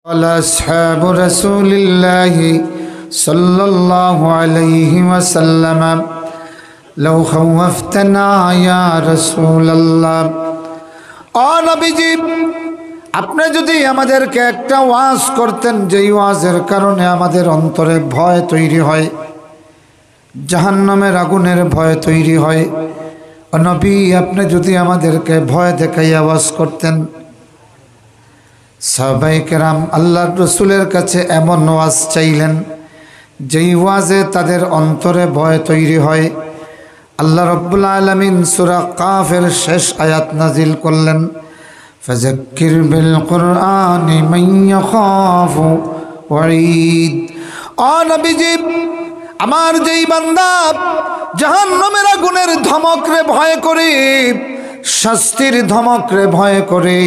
قال أصحاب رسول الله صلى الله عليه وسلم لو خوفتنا يا رسول الله নবীজি আপনি যদি আমাদেরকে একটা ওয়াজ করতেন যেই ওয়াজের কারণে আমাদের অন্তরে ভয় তৈরি হয়, জাহান্নামের আগুনের ভয় তৈরি হয়, নবী আপনি যদি আমাদেরকে ভয় দেখাই আওয়াজ করতেন। সাহাবায়ে কেরাম আল্লাহর রাসূলের কাছে এমন ওয়াজ চাইলেন যেই ওয়াজে তাদের অন্তরে ভয় তৈরি হয়। আল্লাহ রাব্বুল আলামিন সূরা কাফের শেষ আয়াত নাজিল করলেন, ফাযাক্কির বিল কুরআনি মান ইয়াখাফু ওয়াঈদ। ও নবীজি আমার যেই বান্দা জাহান্নামের আগুনের ধমকরে ভয় করে, শাস্তির ধমকরে ভয় করে,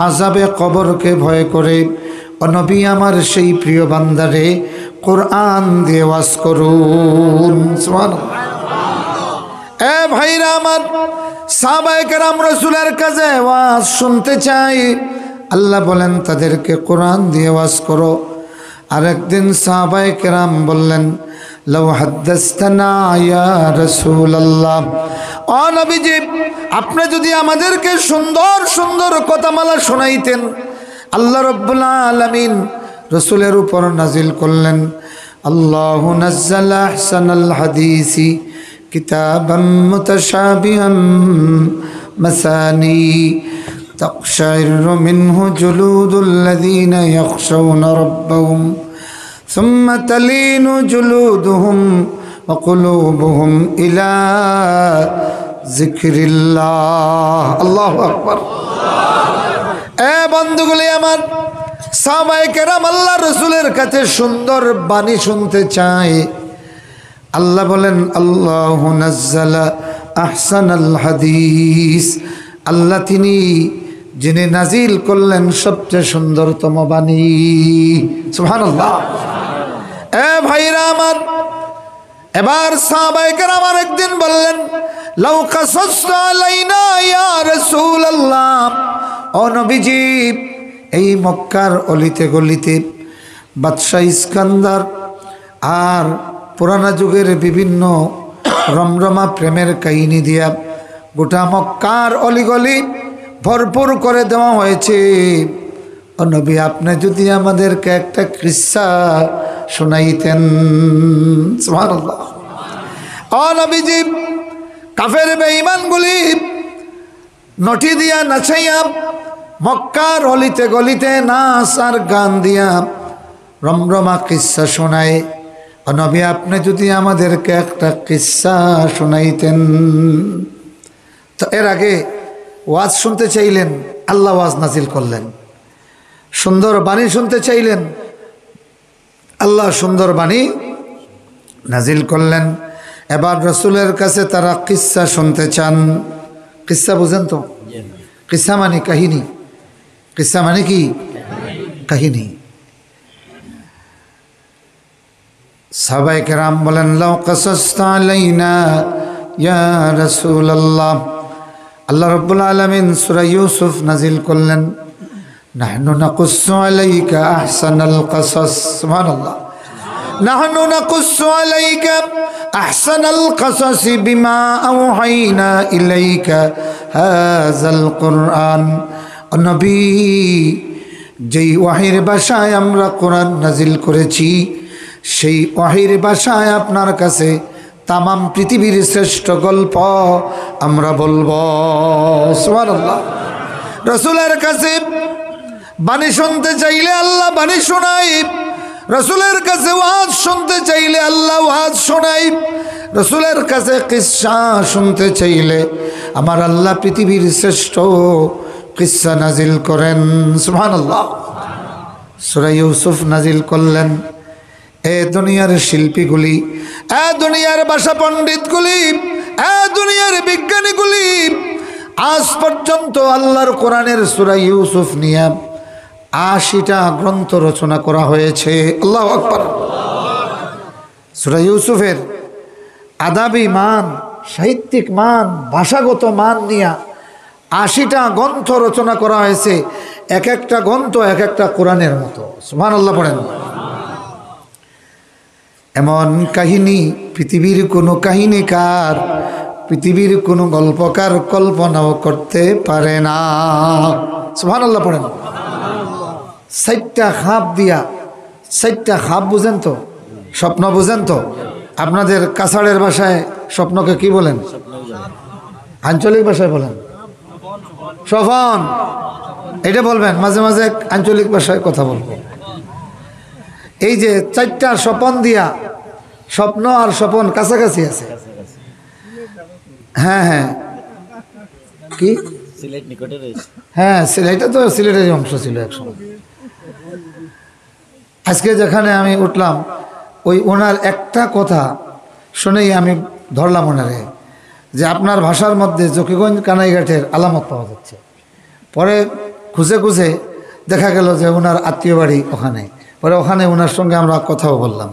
আযাবে কবরকে ভয় করে, ও নবী আমার সেই প্রিয় বান্দারে কোরআন দিয়ে ওয়াজ করুন। সুবহানাল্লাহ। এ ভাইরা আমার, সাহাবায়ে কেরাম রাসূলের কাছে ওয়াজ শুনতে চাই, আল্লাহ বলেন তাদেরকে কোরআন দিয়ে ওয়াজ করো। আরেকদিন সাহাবায়ে কেরাম বললেন, লাউ হাদ্দাসতানা ইয়া রাসূলুল্লাহ, ও নবীজি আপনি যদি আমাদেরকে সুন্দর সুন্দর কথামালা শোনাইতেন। আল্লাহ রাব্বুল আলামিন রাসূলের উপর নাজিল করলেন, আল্লাহু নাযালা আহসানাল হাদিসি কিতাবাম মুতাশাবিহাম মাসানি তাকশাইরু মিনহু জুলুদুল লাযিনা ইয়াখশাউনা রাব্বাহুম সুম্মা তালিনু জুলুদুহুম ওয়া কুলুবুহুম ইলা যিকরিল্লাহ। আল্লাহু আকবার। এ বন্ধুগুলি আমার, সাহাবায়ে কেরাম আল্লাহর রাসূলের কাছে সুন্দর বাণী শুনতে চায়। আল্লাহ বলেন, আল্লাহু নাযালা আহসানাল হাদিস, আল্লাহ তিনি যিনি নাজিল করলেন সবচেয়ে সুন্দরতম বাণী। সুবহানাল্লাহ। এ ভাইরা আমার, এবার সাহাবায়ে কেরাম একদিন বললেন, লাউ কাসাসতা আলাইনা ইয়া রাসূলুল্লাহ, ও নবীজি এই মক্কার অলিতে গলিতে বাদশাহ ইস্কান্দার আর পুরানা যুগের বিভিন্ন রমরমা প্রেমের কাহিনী দিয়া গোটা মক্কার অলিগলি ভরপুর করে দেওয়া হয়েছে। ও নবী আপনি যদি আমাদেরকে একটা কিস্সা শোনাইতেন। সুবহানাল্লাহ। ও নবীজি কাফের বেঈমানগুলি নটি দিয়া নাচাইয়া মক্কার অলিতে গলিতে নাচ আর গান দিয়া রমরমা কিস্সা শোনায়। ও নবী আপনি যদি আমাদেরকে একটা কিস্সা শোনাইতেন। তো এর আগে ওয়াজ শুনতে চাইলেন, আল্লাহ ওয়াজ নাজিল করলেন। সুন্দর বাণী শুনতে চাইলেন, আল্লাহ সুন্দর বাণী নাজিল করলেন। এবার রাসূলের কাছে তারা কিস্সা শুনতে চান। কিস্সা বুঝেন তো? কিস্সা মানে কাহিনী। কিস্সা মানে কি? কাহিনী। সাহাবায়ে কেরাম বলেন, লাউ কাসাসতা আলাইনা ইয়া রাসূলুল্লাহ, আল্লাহ রাব্বুল আলামিন সূরা ইউসুফ নাজিল করলেন, নাহনু নাকুসসু আলাইকা আহসানাল কাসাস। সুবহানাল্লাহ। নাহনু নাকুসসু আলাইকা আহসানাল কাসাস বিমা আওহাইনা ইলাইকা হাযাল কুরআন। নবী যেই ওয়াহির ভাষায় আমরা কোরআন নাজিল করেছি, সেই ওয়াহির ভাষায় আপনার কাছে তামাম পৃথিবীর শ্রেষ্ঠ গল্প আমরা বলবো। সুবহানাল্লাহ। রাসূলের কাছে বাণী শুনতে চাইলে আল্লাহ বাণী শোনায়, রাসূলের কাছে ওয়াজ শুনতে চাইলে আল্লাহ ওয়াজ শোনায়, রাসূলের কাছে কিস্সা শুনতে চাইলে আমার আল্লাহ পৃথিবীর শ্রেষ্ঠ কিস্সা নাজিল করেন। সুবহানাল্লাহ। সূরা ইউসুফ নাজিল করলেন। এ দুনিয়ার শিল্পীগুলি, এ দুনিয়ার ভাষা পণ্ডিতগুলি, এ দুনিয়ার বিজ্ঞানীগুলি, আজ পর্যন্ত আল্লাহর কোরআনের সূরা ইউসুফ নিয়ে ৮০টা গ্রন্থ রচনা করা হয়েছে। আল্লাহু আকবার। সূরা ইউসুফের আদাবি মান, সাহিত্যিক মান, ভাষাগত মান নিয়ে ৮০টা গ্রন্থ রচনা করা হয়েছে। এক একটা গ্রন্থ এক একটা কোরআনের মতো। সুবহানাল্লাহ পড়েন। এমন কাহিনী পৃথিবীর কোনো কাহিনীকার, পৃথিবীর কোনো গল্পকার কল্পনাও করতে পারে না। সুবহানাল্লাহ পড়েন। 4টা খাপ দিয়া, 4টা খাপ বুঝেন তো? স্বপ্ন বুঝেন তো? আপনাদের কাছাড়ের ভাষায় স্বপ্নকে কি বলেন? আঞ্চলিক ভাষায় বলেন স্বপন। এটা বলবেন, মাঝে মাঝে আঞ্চলিক ভাষায় কথা বলবো। এই যে 4টা স্বপন দিয়া, স্বপ্ন আর স্বপন কাছাকাছি আছে। হ্যাঁ হ্যাঁ, কি সিলেট নিকটে রয়েছে? হ্যাঁ, সিলেটটা তো সিলেটের অংশ ছিল একসময়। আজকে যেখানে আমি উঠলাম, ওই ওনার একটা কথা শুনেই আমি ধরলাম ওনারে, যে আপনার ভাষার মধ্যে জকিগঞ্জ কানাইঘাটের আলামত পাওয়া যাচ্ছে। পরে খুঁজে খুঁজে দেখা গেল যে ওনার আত্মীয় বাড়ি ওখানে। পরে ওখানে ওনার সঙ্গে আমরা কথাও বললাম।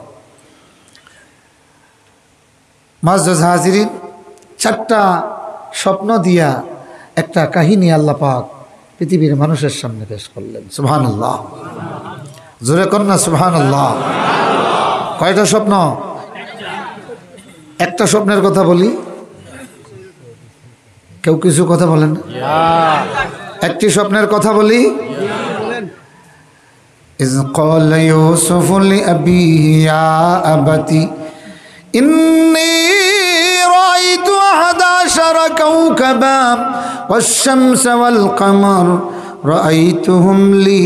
মুআজ্জাজ হাজিরিন, 4টা স্বপ্ন দিয়া একটা কাহিনী আল্লাহ পাক পৃথিবীর মানুষের সামনে পেশ করলেন। সুবহানাল্লাহ, জোরে কন্যা সুবহানাল্লাহ। কয়টা স্বপ্ন? একটা স্বপ্নের কথা বলি, কেউ কিছু কথা বলেন না? একটি স্বপ্নের কথা বলি। ইয ক্বালা ইউসুফু লিআবিহি ইয়া আবাতি ইন্নী রাআইতু 11 কাওকাবা ওয়াশ-শামসা ওয়াল-কমার রাআইতুহুম লি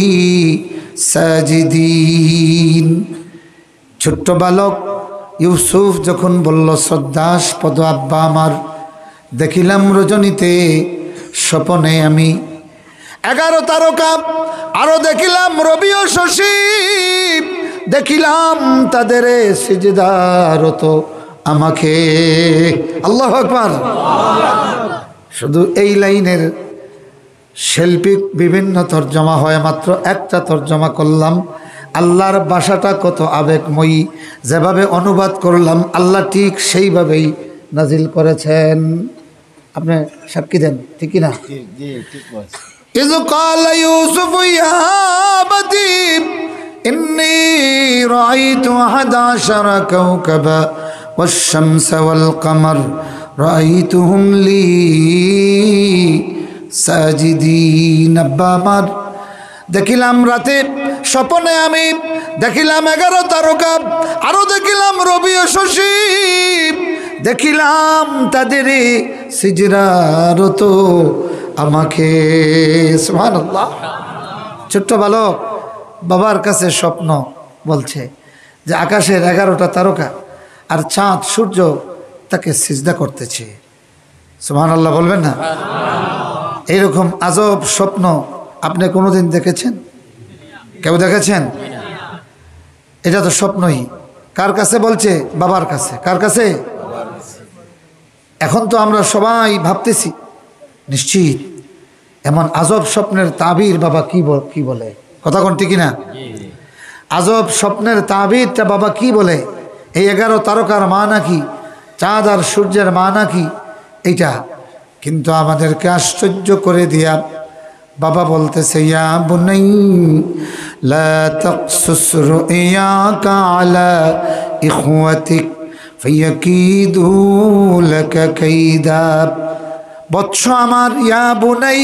সাজিদিন। ছোট্ট বালক ইউসুফ যখন বলল, শ্রদ্ধাস্পদ আব্বা আমার, দেখিলাম রজনীতে স্বপনে আমি 11 তারকা, আরো দেখিলাম রবি ও শশী, দেখিলাম তাদের সিজদারত আমাকে। আল্লাহু আকবার। শুধু এই লাইনের শৈল্পিক বিভিন্ন তর্জমা হয়, মাত্র একটা তর্জমা করলাম। আল্লাহর ভাষাটা কত আবেগময়ী, যেভাবে অনুবাদ করলাম আল্লাহ ঠিক সেইভাবেই নাজিল করেছেন। আপনি সাক্ষী দেন, ঠিক কি না? ইয ক্বালা ইউসুফু ইয়া আবাতি ইন্নী রাআইতু 11 কাওকাবা ওয়াশ-শামসা ওয়াল-কমার রাআইতুহুম লি সাজিদিন। আব্বা আমার, দেখিলাম রাতে স্বপনে আমি, দেখিলাম 11 তারকা, আরো দেখিলাম রবি ও শশী, দেখিলাম তাদের সিজদারত আমাকে। সুবহানাল্লাহ। ছোট্ট বালক বাবার কাছে স্বপ্ন বলছে যে আকাশের 11টা তারকা আর চাঁদ সূর্য তাকে সিজদা করতেছে। সুবহানাল্লাহ বলবেন না? এইরকম আজব স্বপ্ন আপনি কোনোদিন দেখেছেন? কেউ দেখেছেন? এটা তো স্বপ্নই। কার কাছে বলছে? বাবার কাছে। কার কাছে? এখন তো আমরা সবাই ভাবতেছি নিশ্চিত এমন আজব স্বপ্নের তাবির বাবা কি বলে, কথা কোন ঠিক না? আজব স্বপ্নের তাবিরটা বাবা কি বলে, এই 11 তারকার মা নাকি, চাঁদ আর সূর্যের মা নাকি, এইটা কিন্তু আমাদেরকে আশ্চর্য করে দিয়া বাবা বলতেছে, ইয়া বুনাই লা তাকসুস রুয়াকা আলা ইখওয়াতিক ফায়াকিদু লাকা কাইদা। বৎস আমার, ইয়া বুনাই,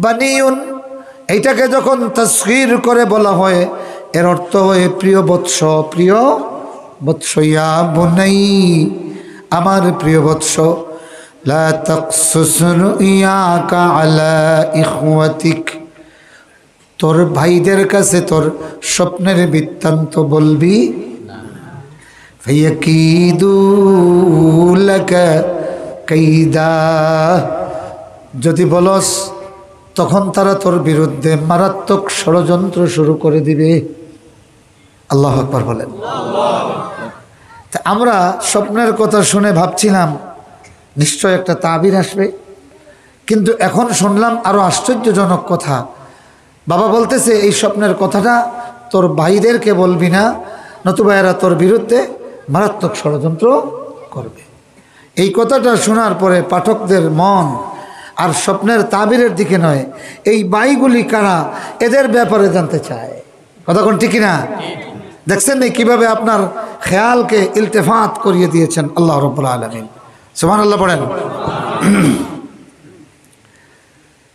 বানিউন, এইটাকে যখন তাসগীর করে বলা হয় এর অর্থ হয় প্রিয় বৎস, প্রিয় বৎস। ইয়া বুনাই, আমার প্রিয় বৎস, লা তাকসুস রুয়াকা আলা ইখওয়াতিক, তোর ভাইদের কাছে তোর স্বপ্নের বৃত্তান্ত বলবি না। ফায়াকিদু লাকা কাইদা, যদি বলস তখন তারা তোর বিরুদ্ধে মারাত্মক ষড়যন্ত্র শুরু করে দিবে। আল্লাহু আকবার বলেন। তা আমরা স্বপ্নের কথা শুনে ভাবছিলাম নিশ্চয় একটা তাবির আসবে, কিন্তু এখন শুনলাম আরো আশ্চর্যজনক কথা। বাবা বলতেছে এই স্বপ্নের কথাটা তোর ভাইদেরকে বলবি না, নতুবা এরা তোর বিরুদ্ধে মারাত্মক ষড়যন্ত্র করবে। এই কথাটা শোনার পরে পাঠকদের মন আর স্বপ্নের তাবিরের দিকে নয়। এই বাইগুলি কারা, এদের ব্যাপারে জানতে চায়। কথা কোন ঠিক না? দেখছেন না কিভাবে আপনার খেয়ালকে ইলতেফাত করিয়ে দিয়েছেন আল্লাহ রাব্বুল আলামিন। সুবহানাল্লাহ পড়েন।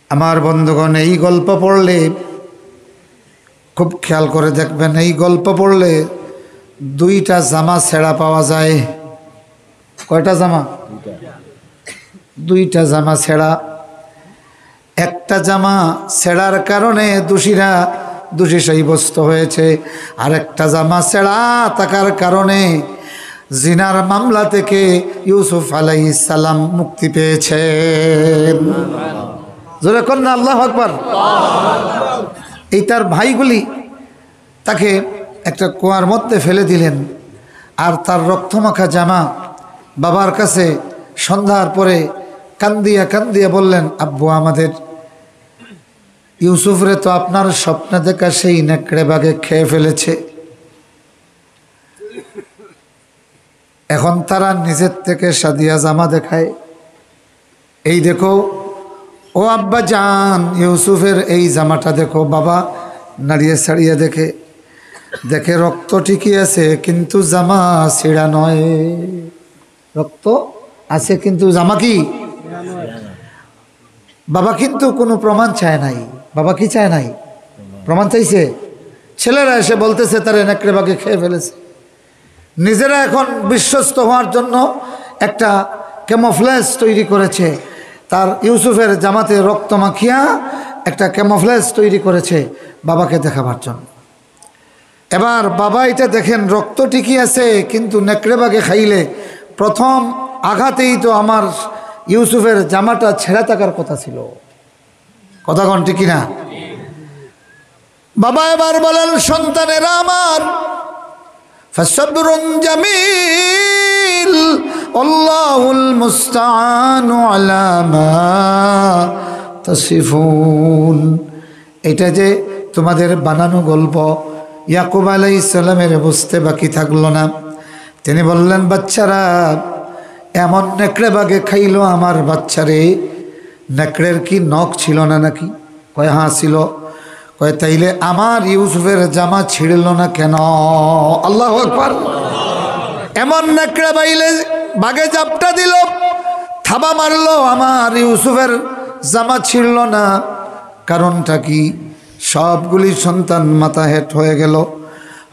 আমার বন্ধুগণ, এই গল্প পড়লে খুব খেয়াল করে দেখবেন, এই গল্প পড়লে দুইটা জামা ছেঁড়া পাওয়া যায়। কয়টা জামা? দুইটা জামা ছেঁড়া। একটা জামা ছেঁড়ার কারণে দোষীরা দোষী সাব্যস্ত হয়েছে, আর একটা জামা ছেঁড়া থাকার কারণে জিনার মামলা থেকে ইউসুফ আলাইহিস সালাম মুক্তি পেয়েছেন। জোরে কন্যা আল্লাহু আকবার। এই তার ভাইগুলি তাকে একটা কুয়ার মধ্যে ফেলে দিলেন, আর তার রক্তমাখা জামা বাবার কাছে সন্ধ্যার পরে কান্দিয়া কান্দিয়া বললেন, আব্বু, আমাদের ইউসুফরে তো আপনার স্বপ্নে দেখা সেই নেকড়ে বাঘে খেয়ে ফেলেছে। এখন তারা নিজের থেকে সাদিয়া জামা দেখায়, এই দেখো ও আব্বা জান, ইউসুফের এই জামাটা দেখো। বাবা নাড়িয়ে ছাড়িয়ে দেখে, দেখে রক্ত ঠিকই আছে কিন্তু জামা ছিঁড়া নয়। রক্ত আছে কিন্তু জামা কি? বাবা কিন্তু কোনো প্রমাণ চায় নাই। বাবা কি চায় নাই? প্রমাণ চাইছে। ছেলেরা এসে বলতেছে তারা নেকড়ে বাঘে খেয়ে ফেলেছে। নিজেরা এখন বিশ্বস্ত হওয়ার জন্য একটা ক্যামোফ্লেজ তৈরি করেছে, তার ইউসুফের জামাতে রক্ত মাখিয়া একটা ক্যামোফ্লেজ তৈরি করেছে বাবাকে দেখাবার জন্য। এবার বাবা এটা দেখেন রক্ত ঠিকই আছে কিন্তু নেকড়ে বাঘে খাইলে প্রথম আঘাতেই তো আমার ইউসুফের জামাটা ছেঁড়া থাকার কথা ছিল। কথা কোন ঠিক না? বাবা এবার বলেন, সন্তানেরা আমার, ফাসবরুন জামিল আল্লাহুল মুস্তাআনু আলা মা তাসিফুন। এটা যে তোমাদের বানানো গল্প, ইয়াকুব আলাইহিস সালামের বুঝতে বাকি থাকলো না। তিনি বললেন, বাচ্চারা, এমন নেকড়ে বাঘে খাইলো আমার বাচ্চারে। নেকড়ের কি নখ ছিল না নাকি? কয় হ্যাঁ ছিল। কয় তাইলে আমার ইউসুফের জামা ছিঁড়ল না কেন? আল্লাহু আকবার। এমন নেকড়ে বাইলে বাঘে জাপটা দিল, থাবা মারলো, আমার ইউসুফের জামা ছিঁড়ল না। কারণটা কি? সবগুলি সন্তান মাথা হেট হয়ে গেল।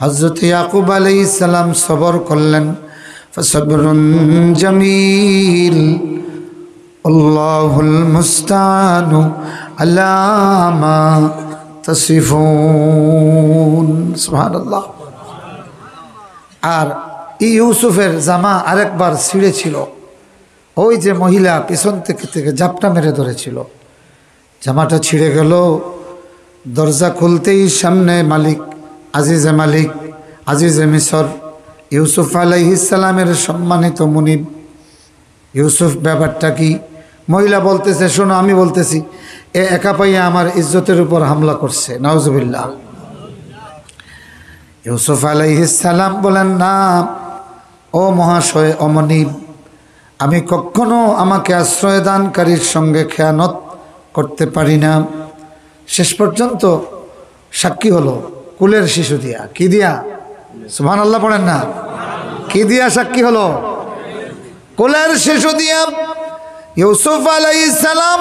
হযরত ইয়াকুব আলাইহিস সালাম সবর করলেন। ফাসবরুন জামিল আল্লাহুল মুস্তাআনু আলা মা তাসিফুন। সুবহানাল্লাহ। আর ইউসুফের জামা আরেকবার ছিঁড়েছিল। ওই যে মহিলা পিছন থেকে জাপটা মেরে ধরেছিল, জামাটা ছিঁড়ে গেল। দরজা খুলতেই সামনে মালিক, আজিজে মালিক, আজিজে মিসর, ইউসুফ আলাইহিস সালামের সম্মানিত মুনিব। ইউসুফ ব্যাপারটা কি? মহিলা বলতেছে, শোনো আমি বলতেছি, এ একা পাইয়া আমার ইজ্জতের উপর হামলা করছে। নাউজুবিল্লাহ। ইউসুফ আলাইহিস সালাম বলেন, না ও মহাশয়, ও মুনিব, আমি কখনো আমাকে আশ্রয়দানকারীর সঙ্গে খেয়ানত করতে পারি না। শেষ পর্যন্ত সাক্ষী হলো কুলের শিশু দিয়া। কি দিয়া? সুবহানাল্লাহ পড়েন না। কি দিয়া সাক্ষী হলো? কুলের শিশু দিয়া। ইউসুফ আলাইহিস সালাম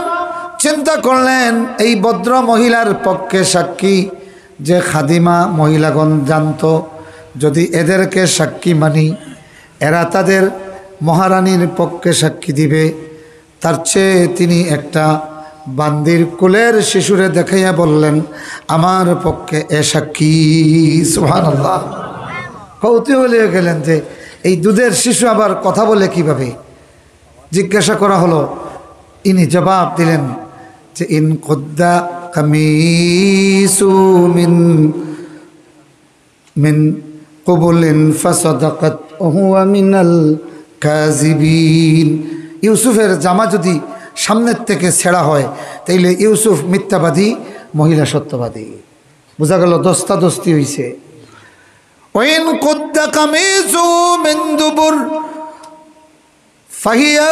চিন্তা করলেন, এই ভদ্র মহিলার পক্ষে সাক্ষী যে খাদিমা মহিলাগণ জানতো, যদি এদেরকে সাক্ষী মানি এরা তাদের মহারানীর পক্ষে সাক্ষী দিবে। তার চেয়ে তিনি একটা বান্দির কুলের শিশুরে দেখাইয়া বললেন, আমার পক্ষে এ সাক্ষী। সুবহানাল্লাহ। কৌতূহলী হয়ে গেলেন যে এই দুধের শিশু আবার কথা বলে কিভাবে। জিজ্ঞাসা করা হলো, ইনি জবাব দিলেন যে, ইন কুদ্দা কামিসু মিন কুবুলিন ফাসাদাকাত ওয়া মিনাল কাযিবিন। ইউসুফের জামা যদি সামনের থেকে ছেঁড়া হয় তাইলে ইউসুফ মিথ্যাবাদী, মহিলা সত্যবাদী। বোঝা গেল দস্তাদস্তি হইছে। ওয়াইন কুদ্দা কামিসু মিন দুবুর ফাহিয়া,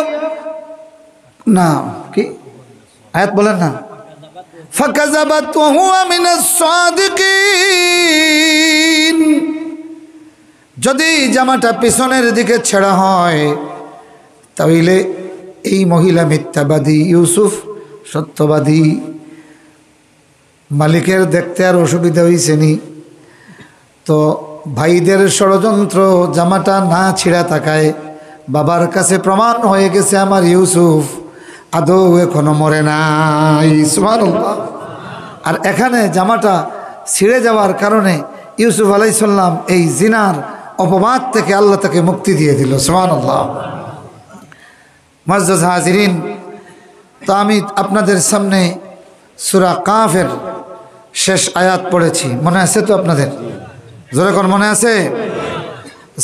না কি আয়াত বলেন না, ফাকাযাবাত ওয়া হুয়া মিনাস সাদিকিন। যদি জামাটা পিছনের দিকে ছেঁড়া হয় তাহলে এই মহিলা মিথ্যাবাদী, ইউসুফ সত্যবাদী। মালিকের দেখতে আর অসুবিধা হয়েছে নি, তো ভাইদের ষড়যন্ত্র, জামাটা না ছিঁড়া থাকায় বাবার কাছে প্রমাণ হয়ে গেছে আমার ইউসুফ আদৌ এখনো মরে নাই। সুবহানাল্লাহ। আর এখানে জামাটা ছিঁড়ে যাওয়ার কারণে ইউসুফ আলাইহিস সালাম এই জিনার অপবাদ থেকে আল্লাহ তাকে মুক্তি দিয়ে দিল। সুবহানাল্লাহ। মুআজ্জাজ হাজিরিন, তো আমি আপনাদের সামনে সূরা কাফের শেষ আয়াত পড়েছি, মনে আছে তো আপনাদের? জোরে কোন মনে আছে?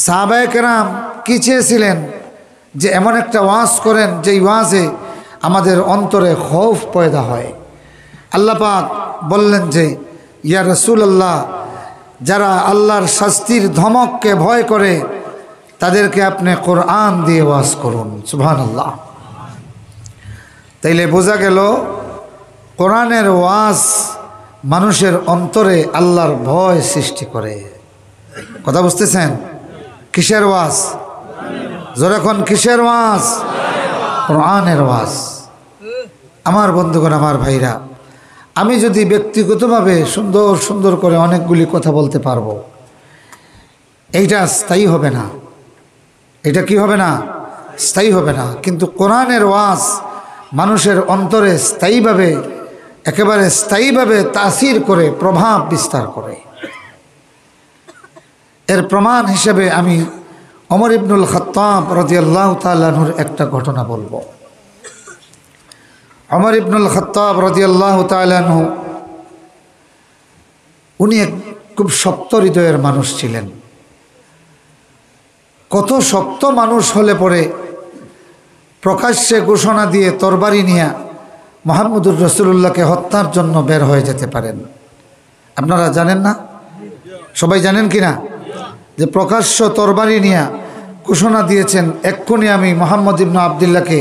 সাহাবায়ে কেরাম কি চেয়েছিলেন? যে এমন একটা ওয়াজ করেন যেই ওয়াজে আমাদের অন্তরে খৌফ পয়দা হয়। আল্লাহ পাক বললেন যে ইয়া রাসূলুল্লাহ, যারা আল্লাহর শাস্তির ধমককে ভয় করে তাদেরকে আপনি কোরআন দিয়ে ওয়াজ করুন। সুবহানাল্লাহ। তাইলে বোঝা গেল কোরআনের ওয়াজ মানুষের অন্তরে আল্লাহর ভয় সৃষ্টি করে। কথা বুঝতেছেন? কিসের ওয়াজ? জোরে কোন কিসের ওয়াজ? কোরআনের ওয়াজ। আমার বন্ধুগণ, আমার ভাইরা, আমি যদি ব্যক্তিগতভাবে সুন্দর সুন্দর করে অনেকগুলি কথা বলতে পারবো, এইটা স্থায়ী হবে না। এটা কি হবে না? স্থায়ী হবে না। কিন্তু কোরআনের ওয়াজ মানুষের অন্তরে স্থায়ীভাবে, একেবারে স্থায়ীভাবে তাসির করে, প্রভাব বিস্তার করে। এর প্রমাণ হিসেবে আমি ওমর ইবনুল খাত্তাব রাদিয়াল্লাহু তাআলা আনহুর একটা ঘটনা বলবো। ওমর ইবনুল খাত্তাব রাদিয়াল্লাহু তাআলা আনহু, উনি এক খুব শক্ত হৃদয়ের মানুষ ছিলেন। কত শক্ত মানুষ হলে পরে প্রকাশ্যে ঘোষণা দিয়ে তরবারি নিয়ে মুহাম্মদুর রাসূলুল্লাহকে হত্যার জন্য বের হয়ে যেতে পারেন। আপনারা জানেন না? সবাই জানেন কি না যে প্রকাশ্য তরবারি নিয়ে ঘোষণা দিয়েছেন, এক্ষুনি আমি মুহাম্মদ ইবনে আবদুল্লাহকে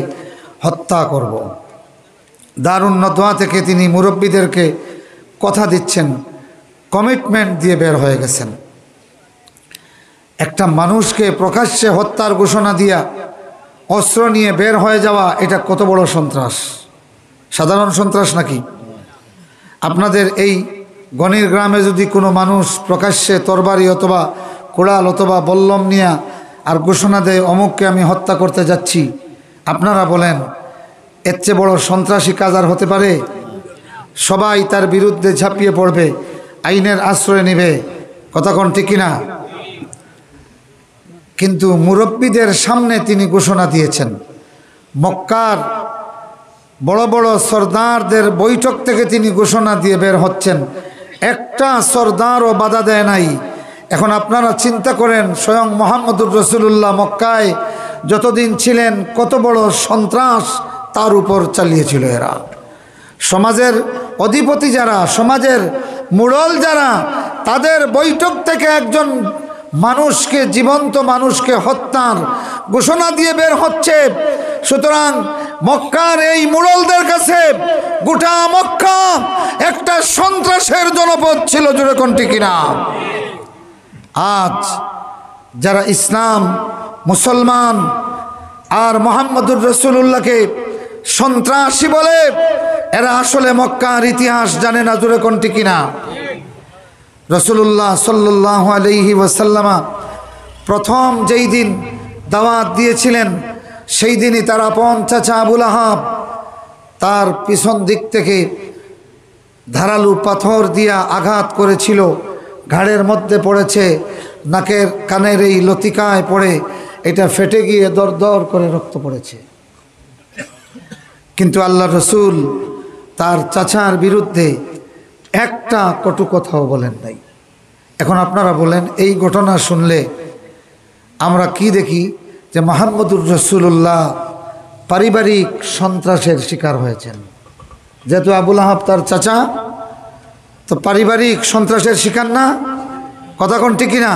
হত্যা করব। দারুন নদওয়া থেকে তিনি মুরব্বীদেরকে কথা দিচ্ছেন, কমিটমেন্ট দিয়ে বের হয়ে গেছেন। একটা মানুষকে প্রকাশ্যে হত্যার ঘোষণা দিয়া অস্ত্র নিয়ে বের হয়ে যাওয়া, এটা কত বড় সন্ত্রাস! সাধারণ সন্ত্রাস নাকি? আপনাদের এই গণির গ্রামে যদি কোনো মানুষ প্রকাশ্যে তরবারি অথবা কোড়াল অথবা বল্লম নিয়ে আর ঘোষণা দেয় অমুককে আমি হত্যা করতে যাচ্ছি, আপনারা বলেন এর চেয়ে বড় সন্ত্রাসী কাজ আর হতে পারে? সবাই তার বিরুদ্ধে ঝাঁপিয়ে পড়বে, আইনের আশ্রয় নেবে। কথা কোন ঠিক কিনা? কিন্তু মুরব্বীদের সামনে তিনি ঘোষণা দিয়েছেন। মক্কার বড় বড় সরদারদের বৈঠক থেকে তিনি ঘোষণা দিয়ে বের হচ্ছেন, একটা সরদারও বাধা দেয় নাই। এখন আপনারা চিন্তা করেন, স্বয়ং মুহাম্মদুর রাসূলুল্লাহ মক্কায় যতদিন ছিলেন কত বড় সন্ত্রাস তার উপর চালিয়েছিল এরা। সমাজের অধিপতি যারা, সমাজের মুড়ল যারা, তাদের বৈঠক থেকে একজন মানুষকে, জীবন্ত মানুষকে হত্যার ঘোষণা দিয়ে বের হচ্ছে। সুতরাং মক্কার এই মুড়লদের কাছে গোটা মক্কা একটা সন্ত্রাসের জনপদ ছিল। জোরে কোন ঠিক কিনা? আজ যারা ইসলাম, মুসলমান আর মুহাম্মদুর রাসূলুল্লাহকে সন্ত্রাসী বলে, এরা আসলে মক্কার ইতিহাস জানে না। জোরে কোন ঠিক কিনা? রাসূলুল্লাহ সাল্লাল্লাহু আলাইহি ওয়াসাল্লাম প্রথম যেই দিন দাওয়াত দিয়েছিলেন, সেই দিনই তার আপন চাচা আবু লাহাব তার পিছন দিক থেকে ধারালু পাথর দিয়া আঘাত করেছিল, ঘাড়ের মধ্যে পড়েছে, নাকের কানের এই লতিকায় পড়ে এটা ফেটে গিয়ে দর দর করে রক্ত পড়েছে। কিন্তু আল্লাহ রসুল তার চাচার বিরুদ্ধে একটা কটু কথাও বলেন নাই। এখন আপনারা বলেন, এই ঘটনা শুনলে আমরা কি দেখি? যে মুহাম্মদুর রাসূলুল্লাহ পারিবারিক সন্ত্রাসের শিকার হয়েছেন। যেহেতু আবু লাহাব তার চাচা, তো পারিবারিক সন্ত্রাসের শিকার না? কথা কোন ঠিক কিনা?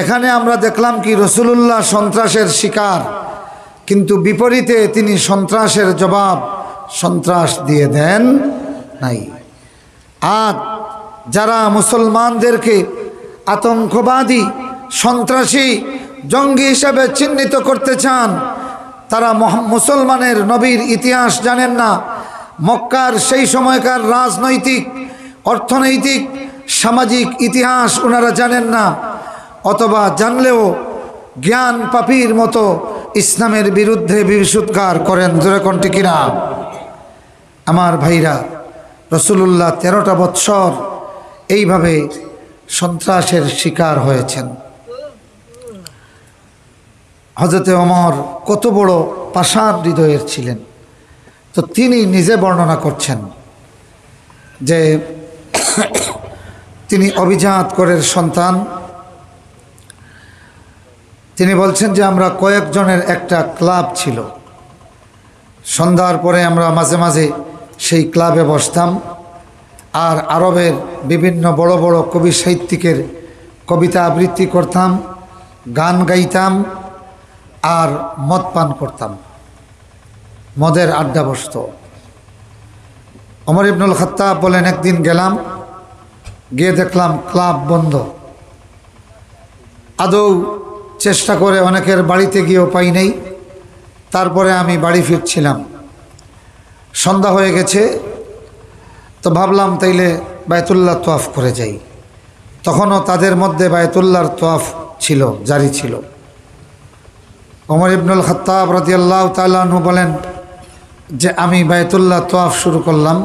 এখানে আমরা দেখলাম কি, রাসূলুল্লাহ সন্ত্রাসের শিকার, কিন্তু বিপরীতে তিনি সন্ত্রাসের জবাব সন্ত্রাস দিয়ে দেন নাই। আজ যারা মুসলমানদেরকে আতঙ্কবাদী, সন্ত্রাসী, জঙ্গি হিসাবে চিহ্নিত করতে চান, তারা মুসলমানের নবীর ইতিহাস জানেন না। মক্কার সেই সময়কার রাজনৈতিক, অর্থনৈতিক, সামাজিক ইতিহাস ওনারা জানেন না, অথবা জানলেও জ্ঞান পাপীর মতো ইসলামের বিরুদ্ধে বিশুদ্ধার করেন। জোরে কোন ঠিক কিনা? আমার ভাইরা, রাসূলুল্লাহ 13টা বৎসর এইভাবে সন্ত্রাসের শিকার হয়েছেন। হযরতে ওমর কত বড় পাষাণ হৃদয়ের ছিলেন, তো তিনি নিজে বর্ণনা করছেন যে তিনি অভিজাত করের সন্তান। তিনি বলছেন যে আমরা কয়েকজনের একটা ক্লাব ছিল, সন্ধ্যার পরে আমরা মাঝে মাঝে সেই ক্লাবে বসতাম আর আরবের বিভিন্ন বড় বড় কবি সাহিত্যিকের কবিতা আবৃত্তি করতাম, গান গাইতাম আর মদ পান করতাম, মদের আড্ডা বসত। ওমর ইবনুল খাত্তাব বলেন, একদিন গেলাম, গিয়ে দেখলাম ক্লাব বন্ধ। আদৌ চেষ্টা করে অনেকের বাড়িতে গিয়েও পাই নাই। তারপরে আমি বাড়ি ফিরছিলাম, সন্ধ্যা হয়ে গেছে, তো ভাবলাম তাইলে বায়তুল্লাহ তোয়াফ করে যাই। তখনও তাদের মধ্যে বায়তুল্লাহর তোয়াফ ছিল, জারি ছিল। ওমর ইবনুল খাত্তাব রাদিয়াল্লাহু তাআলা আনহু বলেন যে আমি বায়তুল্লাহ তোয়াফ শুরু করলাম।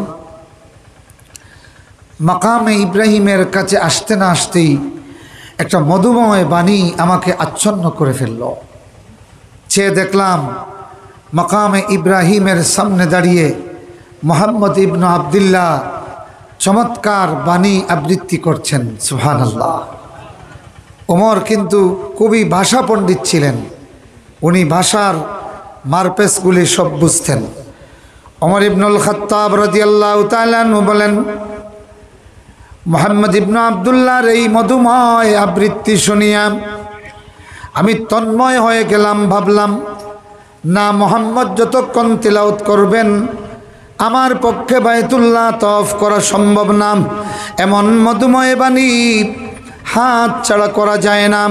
মাকামে ইব্রাহিমের কাছে আসতে না আসতেই একটা মধুময় বাণী আমাকে আচ্ছন্ন করে ফেলল। চেয়ে দেখলাম মাকামে ইব্রাহিমের সামনে দাঁড়িয়ে মুহাম্মদ ইবনে আবদুল্লাহ চমৎকার বাণী আবৃত্তি করছেন। সুবহানাল্লাহ। ওমর কিন্তু কবি ভাষা পণ্ডিত ছিলেন, উনি ভাষার মারপেসগুলি সব বুঝতেন। ওমর ইবনুল খাত্তাব রাদিয়াল্লাহু তাআলা আনহু বলেন, মুহাম্মদ ইবনে আবদুল্লাহর এই মধুময় আবৃত্তি শুনিয়া আমি তন্ময় হয়ে গেলাম। ভাবলাম, না, মুহাম্মদ যতক্ষণ তিলাওয়াত করবেন আমার পক্ষে বায়তুল্লাহ তওয়াফ করা সম্ভব না। এমন মধুময় বাণী হাত ছাড়া করা যায় না।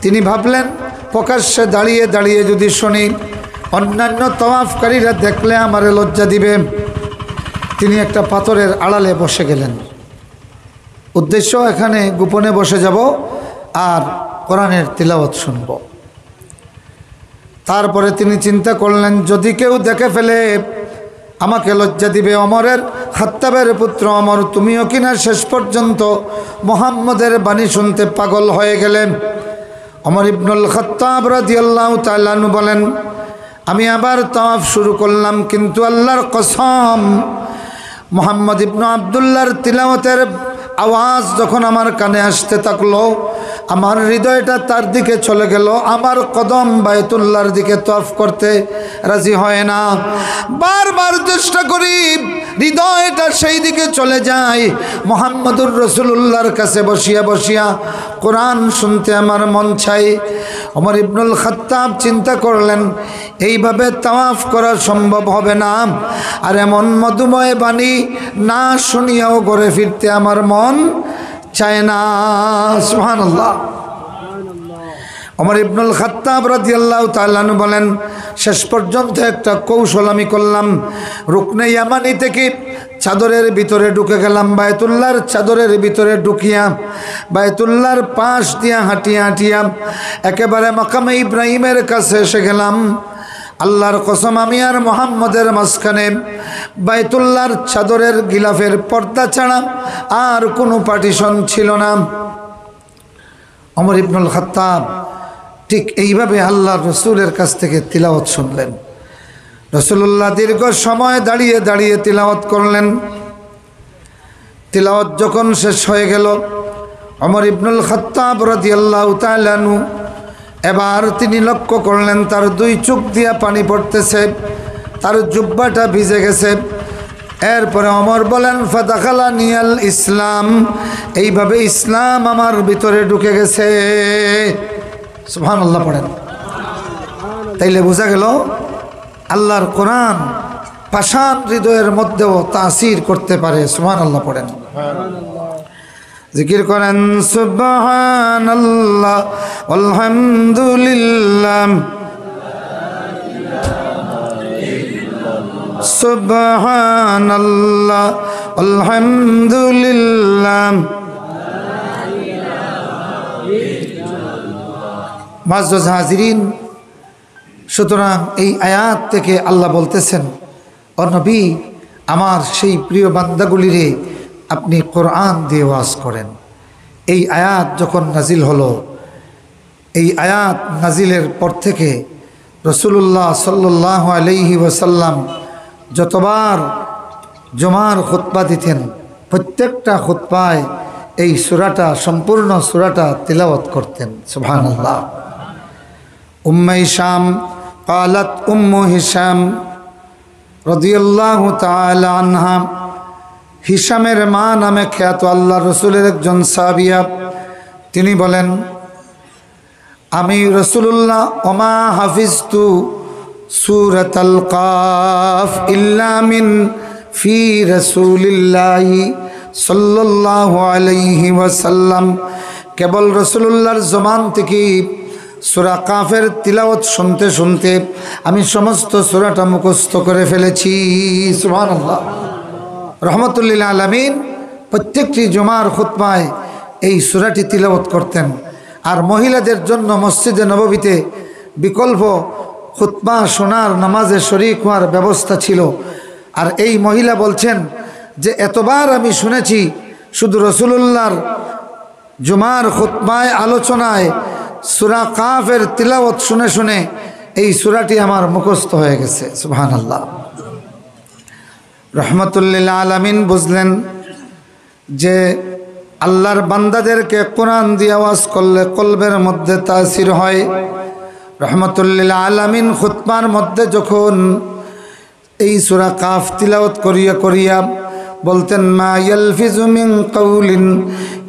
তিনি ভাবলেন, প্রকাশ্যে দাঁড়িয়ে দাঁড়িয়ে যদি শুনি, অন্যান্য তওয়াফকারীরা দেখলে আমারে লজ্জা দিবে। তিনি একটা পাথরের আড়ালে বসে গেলেন। উদ্দেশ্য, এখানে গোপনে বসে যাব আর কোরআনের তিলাওয়াত শুনব। তারপরে তিনি চিন্তা করলেন, যদি কেউ দেখে ফেলে আমাকে লজ্জা দিবে। ওমরের খাত্তাবের পুত্র ওমর, তুমিও কিনা শেষ পর্যন্ত মুহাম্মদের বাণী শুনতে পাগল হয়ে গেলেন। ওমর ইবনুল খাত্তাব রাদিয়াল্লাহু তাআলা আনহু বলেন, আমি আবার তাওয়াফ শুরু করলাম, কিন্তু আল্লাহর কসম, মুহাম্মদ ইবনে আবদুল্লাহর তিলাওয়াতের আওয়াজ যখন আমার কানে আসতে থাকলো, আমার হৃদয়টা তার দিকে চলে গেল। আমার কদম বায়তুল্লাহর দিকে তওয়াফ করতে রাজি হয় না। বারবার চেষ্টা করি, হৃদয়টা সেই দিকে চলে যায়। মুহাম্মদুর রাসূলুল্লাহর কাছে বসিয়া বসিয়া কোরআন শুনতে আমার মন চাই। ওমর ইবনুল খাত্তাব চিন্তা করলেন, এইভাবে তাওয়াফ করা সম্ভব হবে না, আর এমন মধুময় বাণী না শুনিয়াও ঘরে ফিরতে আমার মন চায় না। সুবহানাল্লাহ। ওমর ইবনুল খাত্তাব রাদিয়াল্লাহু তাআলা আনহু বলেন, শেষ পর্যন্ত একটা কৌশল আমি করলাম। রুকনে ইয়ামানি থেকে চাদরের ভিতরে ঢুকে গেলাম। বায়তুল্লাহর চাদরের ভিতরে ঢুকিয়া বায়তুল্লাহর পাশ দিয়া হাঁটিয়া হাঁটিয়া একেবারে মাকামে ইব্রাহিমের কাছে এসে গেলাম। আল্লাহর কসম, আমি আর মুহাম্মদের মাঝখানে বায়তুল্লাহর চাদরের গিলাফের পর্দা ছাড়া আর কোনো পার্টিশন ছিল না। ওমর ইবনুল খাত্তাব ঠিক এইভাবে আল্লাহর রসুলের কাছ থেকে তিলাওয়াত শুনলেন। রাসূলুল্লাহ দীর্ঘ সময় দাঁড়িয়ে দাঁড়িয়ে তিলাওয়াত করলেন। তিলাওয়াত যখন শেষ হয়ে গেল, ওমর ইবনুল খাত্তাব রাদিয়াল্লাহু তাআলা আনহু এবার তিনি লক্ষ্য করলেন তার দুই চোখ দিয়া পানি পড়তেছে, তার জুব্বাটা ভিজে গেছে। এরপরে ওমর বলেন, ফাদাখালানিয়াল ইসলাম, এইভাবে ইসলাম আমার ভিতরে ঢুকে গেছে। সুবহানাল্লাহ পড়েন। তাইলে বোঝা গেল আল্লাহর কোরআন পাষাণ হৃদয়ের মধ্যেও তাসির করতে পারে। সুবহানাল্লাহ পড়েন, জিকির করেন সুবহানাল্লাহ আলহামদুলিল্লাহ সুবহানাল্লাহ আলহামদুলিল্লাহ। মুআজ্জাজ হাজিরিন, সুতরাং এই আয়াত থেকে আল্লাহ বলতেছেন, ও নবী, আমার সেই প্রিয় বান্দাগুলিরে আপনি কোরআন দিয়ে ওয়াজ করেন। এই আয়াত যখন নাজিল হলো, এই আয়াত নাজিলের পর থেকে রাসূলুল্লাহ সাল্লাল্লাহু আলাইহি ওয়াসাল্লাম যতবার জুমার খুতবা দিতেন, প্রত্যেকটা খুতবায় এই সূরাটা, সম্পূর্ণ সূরাটা তিলাওয়াত করতেন। সুবহানাল্লাহ। উম্মে হিশাম قالت উম্ম হিশাম রাদিয়াল্লাহু তাআলা আনহা, হিশামের মা নামে খ্যাত আল্লাহর রাসূলের একজন সাহাবিয়া, তিনি বলেন, আমি রাসূলুল্লাহ ওমা হাফিজতু সূরাতাল কাফ ইল্লা মিন ফি রাসূলিল্লাহি সাল্লাল্লাহু আলাইহি ওয়াসাল্লাম, কেবল রাসূলুল্লাহর জবান থেকে সূরা কাফের তিলাওয়াত শুনতে শুনতে আমি সমস্ত সূরাটা মুখস্থ করে ফেলেছি। সুবহানাল্লাহ। রহমতুল লিল আলামিন প্রত্যেকটি জুমার খুতবায় এই সূরাটি তিলাওয়াত করতেন। আর মহিলাদের জন্য মসজিদে নববীতে বিকল্প খুতবা শোনার, নামাজে শরীক হওয়ার ব্যবস্থা ছিল। আর এই মহিলা বলছেন যে এতবার আমি শুনেছি, শুধু রাসূলুল্লাহর জুমার খুতবায় আলোচনায় সূরা কাফের তিলাওয়াত শুনে শুনে এই সূরাটি আমার মুখস্থ হয়ে গেছে। সুবহানাল্লাহ। রহমতুল লিল আলামিন বুঝলেন যে আল্লাহর বান্দাদেরকে কোরআন দিয়ে ওয়াজ করলে কলবের মধ্যে তাসির হয়। রহমতুল লিল আলামিন খুতবার মধ্যে যখন এই সূরা কাফ তিলাওয়াত করিয়া করিয়া বলতেন, মা ইয়ালফিজু মিন কাউলিন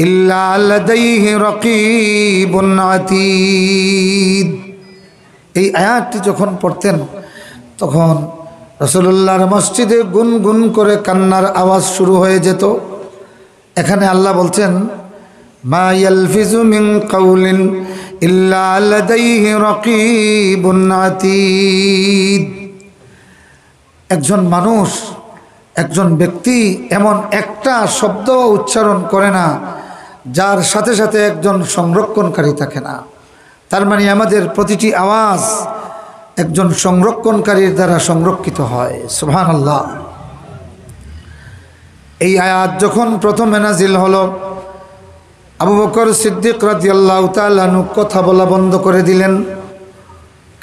ইল্লা লাদাইহি রাকিবুন আতীদ, এই আয়াতটি যখন পড়তেন তখন রাসূলুল্লাহর মসজিদে গুনগুন করে কান্নার আওয়াজ শুরু হয়ে যেত। এখানে আল্লাহ বলছেন, মা ইয়ালফিজু মিন কাউলিন ইল্লা লাদাইহি রাকিবুন আতীদ। একজন মানুষ, একজন ব্যক্তি এমন একটা শব্দ উচ্চারণ করে না যার সাথে সাথে একজন সংরক্ষণকারী থাকে না। তার মানে আমাদের প্রতিটি আওয়াজ একজন সংরক্ষণকারীর দ্বারা সংরক্ষিত হয়। সুবহানাল্লাহ। এই আয়াত যখন প্রথমে নাজিল হলো, আবু বকর সিদ্দিক রাদিয়াল্লাহু তাআলা আনহু কথা বলা বন্ধ করে দিলেন।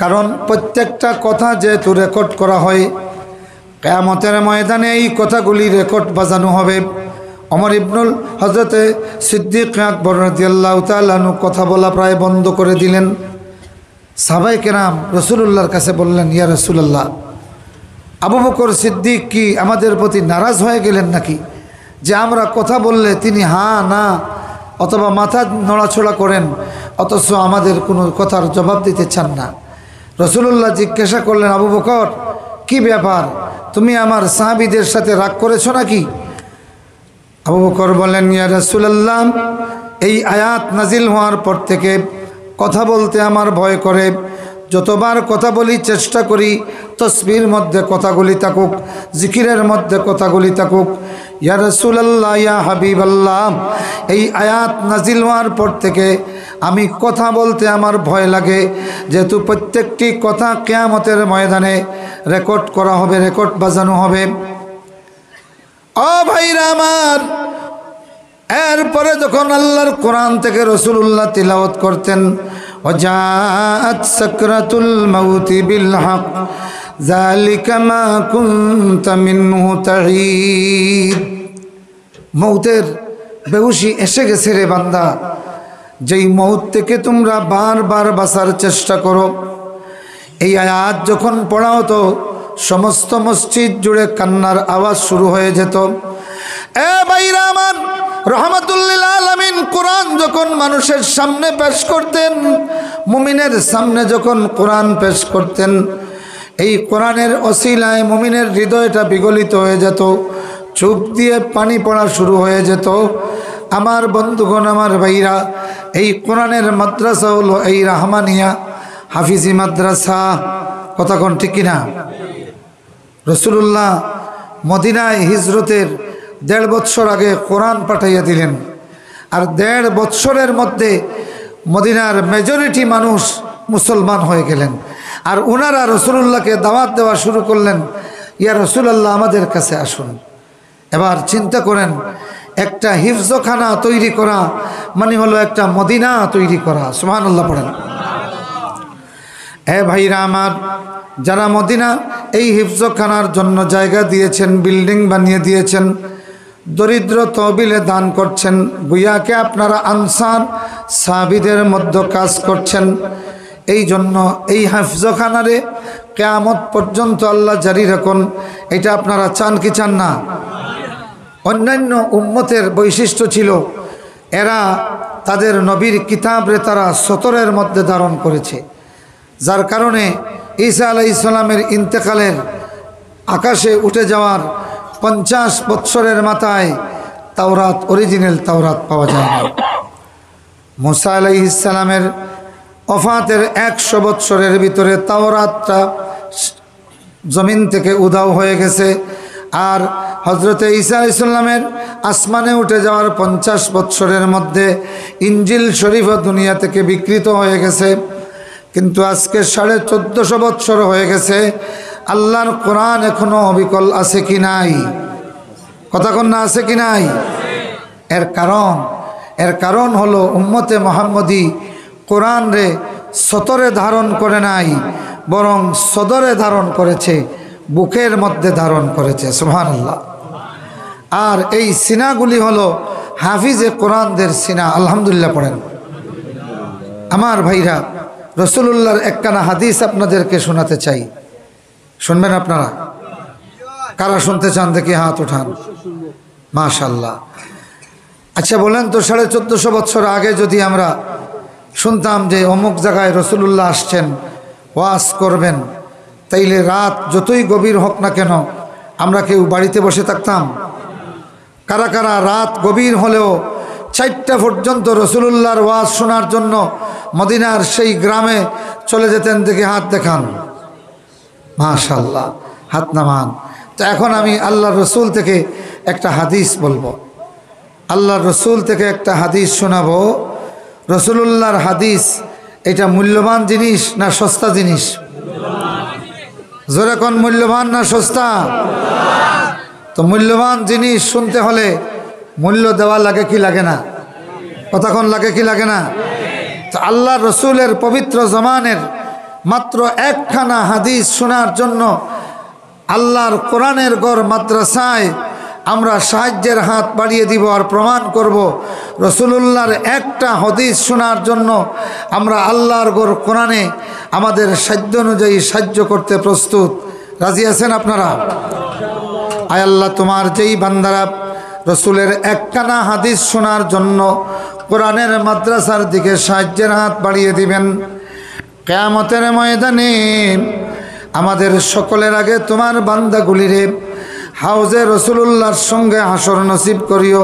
কারণ প্রত্যেকটা কথা যেহেতু রেকর্ড করা হয়, কিয়ামতের ময়দানে এই কথাগুলি রেকর্ড বাজানো হবে। ওমর ইবনুল হযরতে সিদ্দিক আকবর রাদিয়াল্লাহু তাআলা আনহু কথা বলা প্রায় বন্ধ করে দিলেন। সাহাবায়ে কেরাম রাসূলুল্লাহর কাছে বললেন, ইয়া রাসূলুল্লাহ, আবু বকর সিদ্দিক কি আমাদের প্রতি নারাজ হয়ে গেলেন নাকি, যে আমরা কথা বললে তিনি হ্যাঁ না অথবা মাথা নড়াচড়া করেন, অথচ আমাদের কোনো কথার জবাব দিতে চান না? রাসূলুল্লাহ জিজ্ঞাসা করলেন, আবু বকর, কি ব্যাপার, তুমি আমার সাহাবীদের সাথে রাগ করেছো নাকি? আবু বকর বলেন, ইয়া রাসূলুল্লাহ, এই আয়াত নাজিল হওয়ার পর থেকে কথা বলতে আমার ভয় করে। যতবার কথা বলি চেষ্টা করি তসবির মধ্যে কথাগুলি থাকুক, জিকিরের মধ্যে কথাগুলি থাকুক। ইয়া রাসূলুল্লাহ, ইয়া হাবিবাল্লাহ, এই আয়াত নাজিল হওয়ার পর থেকে আমি কথা বলতে আমার ভয় লাগে, যেহেতু প্রত্যেকটি কথা কিয়ামতের ময়দানে রেকর্ড করা হবে, রেকর্ড বাজানো হবে। ও ভাইরা আমার, এরপরে যখন আল্লাহর কোরআন থেকে রাসূলুল্লাহ তিলাওয়াত করতেন, ওয়াজাআত সাকরাতুল মাউতি বিল হক যালিকা মা কুনতা মিনহু তাহিদ, মৌতের বেহুশি এসে গেছে রে বান্দা, যেই মৌত থেকে তোমরা বারবার বাঁচার চেষ্টা করো। এই আয়াত যখন পড়া হতো সমস্ত মসজিদ জুড়ে কান্নার আওয়াজ শুরু হয়ে যেত। এ ভাইরা আমার, রহমাতুল লিল আলামিন কোরআন যখন মানুষের সামনে পেশ করতেন, মুমিনের সামনে যখন কোরআন পেশ করতেন, এই কোরআনের ওসিলায় মুমিনের হৃদয়টা বিগলিত হয়ে যেত, চোখ দিয়ে পানি পড়া শুরু হয়ে যেত। আমার বন্ধুগণ, আমার ভাইরা, এই কোরআনের মাদ্রাসা হলো এই রাহমানিয়া হাফিজি মাদ্রাসা। কথা কোন ঠিক কিনা? রাসূলুল্লাহ মদিনায় হিজরতের 1.5 বছর আগে কোরআন পাঠাইয়া দিলেন, আর 1.5 বছরের মধ্যে মদিনার মেজরিটি মানুষ মুসলমান হয়ে গেলেন। আর ওনারা রাসূলুল্লাহকে দাওয়াত দেওয়া শুরু করলেন, ইয়া রাসূলুল্লাহ আমাদের কাছে আসুন। এবার চিন্তা করেন, একটা হিফজখানা তৈরি করা মানে হলো একটা মদিনা তৈরি করা। সুবহানাল্লাহ পড়েন। ভাইরা আমার, যারা মদিনা এই হিফজখানার জন্য জায়গা দিয়েছেন, বিল্ডিং বানিয়ে দিয়েছেন, দরিদ্র তহবিলে দান করছেন, গুয়াকে আপনারা আনসার সাহাবীদের মধ্যে কাজ করছেন। এই জন্য এই হিফজখানারে কিয়ামত পর্যন্ত আল্লাহ জারি রাখুন। এটা আপনারা চান কি চান না? অন্যান্য উম্মতের বৈশিষ্ট্য ছিল, এরা তাদের নবীর কিতাবরে তারা সতরের মধ্যে ধারণ করেছে, যার কারণে ঈসা আলাইহিস সালামের ইন্তেকালের আকাশে উঠে যাওয়ার 50 বৎসরের মাথায় তাওরাত, অরিজিনাল তাওরাত পাওয়া যায় না। মুসা আলাইহিস সালামের ওফাতের 100 বৎসরের ভিতরে তাওরাতটা জমিন থেকে উধাও হয়ে গেছে। আর হযরতে ঈসা আলাইহিস সালামের আসমানে উঠে যাওয়ার 50 বৎসরের মধ্যে ইনজিল শরীফও দুনিয়া থেকে বিকৃত হয়ে গেছে। কিন্তু আজকে 1450 বৎসর হয়ে গেছে, আল্লাহর কোরআন এখনো অবিকল আছে কি নাই? কথা কন না, আছে কি নাই? এর কারণ হলো উম্মতে মুহাম্মদী কোরআন রে সতরে ধারণ করে নাই, বরং সদরে ধারণ করেছে, বুকের মধ্যে ধারণ করেছে। সুবহানাল্লাহ। আর এই সিনাগুলি হলো হাফিজে কোরআনদের সিনা। আলহামদুলিল্লাহ পড়েন। আমার ভাইরা, রাসূলুল্লাহর একখানা হাদিস আপনাদেরকে শোনাতে চাই, শুনবেন আপনারা? কারা শুনতে চান দেখি হাত উঠান। মাশাআল্লাহ। আচ্ছা বলেন তো, 1450 বছর আগে যদি আমরা শুনতাম যে অমুক জায়গায় রাসূলুল্লাহ আসছেন, ওয়াজ করবেন, তাইলে রাত যতই গভীর হোক না কেন আমরা কেউ বাড়িতে বসে থাকতাম? কারা কারা রাত গভীর হলেও 4টা পর্যন্ত রাসূলুল্লাহর ওয়াজ শোনার জন্য মদিনার সেই গ্রামে চলে যেতেন? দেখে হাত দেখান। মাশাআল্লাহ, হাত নামান। তো এখন আমি আল্লাহর রসুল থেকে একটা হাদিস বলবো, আল্লাহর রসুল থেকে একটা হাদিস শোনাবো। রাসূলুল্লাহর হাদিস এটা মূল্যবান জিনিস না সস্তা জিনিস? জোরে কোন, মূল্যবান না সস্তা? তো মূল্যবান জিনিস শুনতে হলে মূল্য দেওয়া লাগে কি লাগে না? কথা কোন, লাগে কি লাগে না? তো আল্লাহর রসুলের পবিত্র জমানের মাত্র একখানা হাদিস শোনার জন্য আল্লাহর কোরআনের গড় মাদ্রাসায় আমরা সাহায্যের হাত বাড়িয়ে দিব আর প্রমাণ করব রাসূলুল্লাহর একটা হাদিস শোনার জন্য আমরা আল্লাহর গড় কোরআনে আমাদের সাধ্য অনুযায়ী সাহায্য করতে প্রস্তুত। রাজি আছেন আপনারা? আয় আল্লাহ, তোমার যেই বান্দারা রসুলের একখানা হাদিস শোনার জন্য কোরআনের মাদ্রাসার দিকে সাহায্যের হাত বাড়িয়ে দিবেন, কিয়ামতের ময়দানে আমাদের সকলের আগে তোমার বান্দাগুলিরে হাউজে রাসূলুল্লাহর সঙ্গে হাসর নসিব করিও।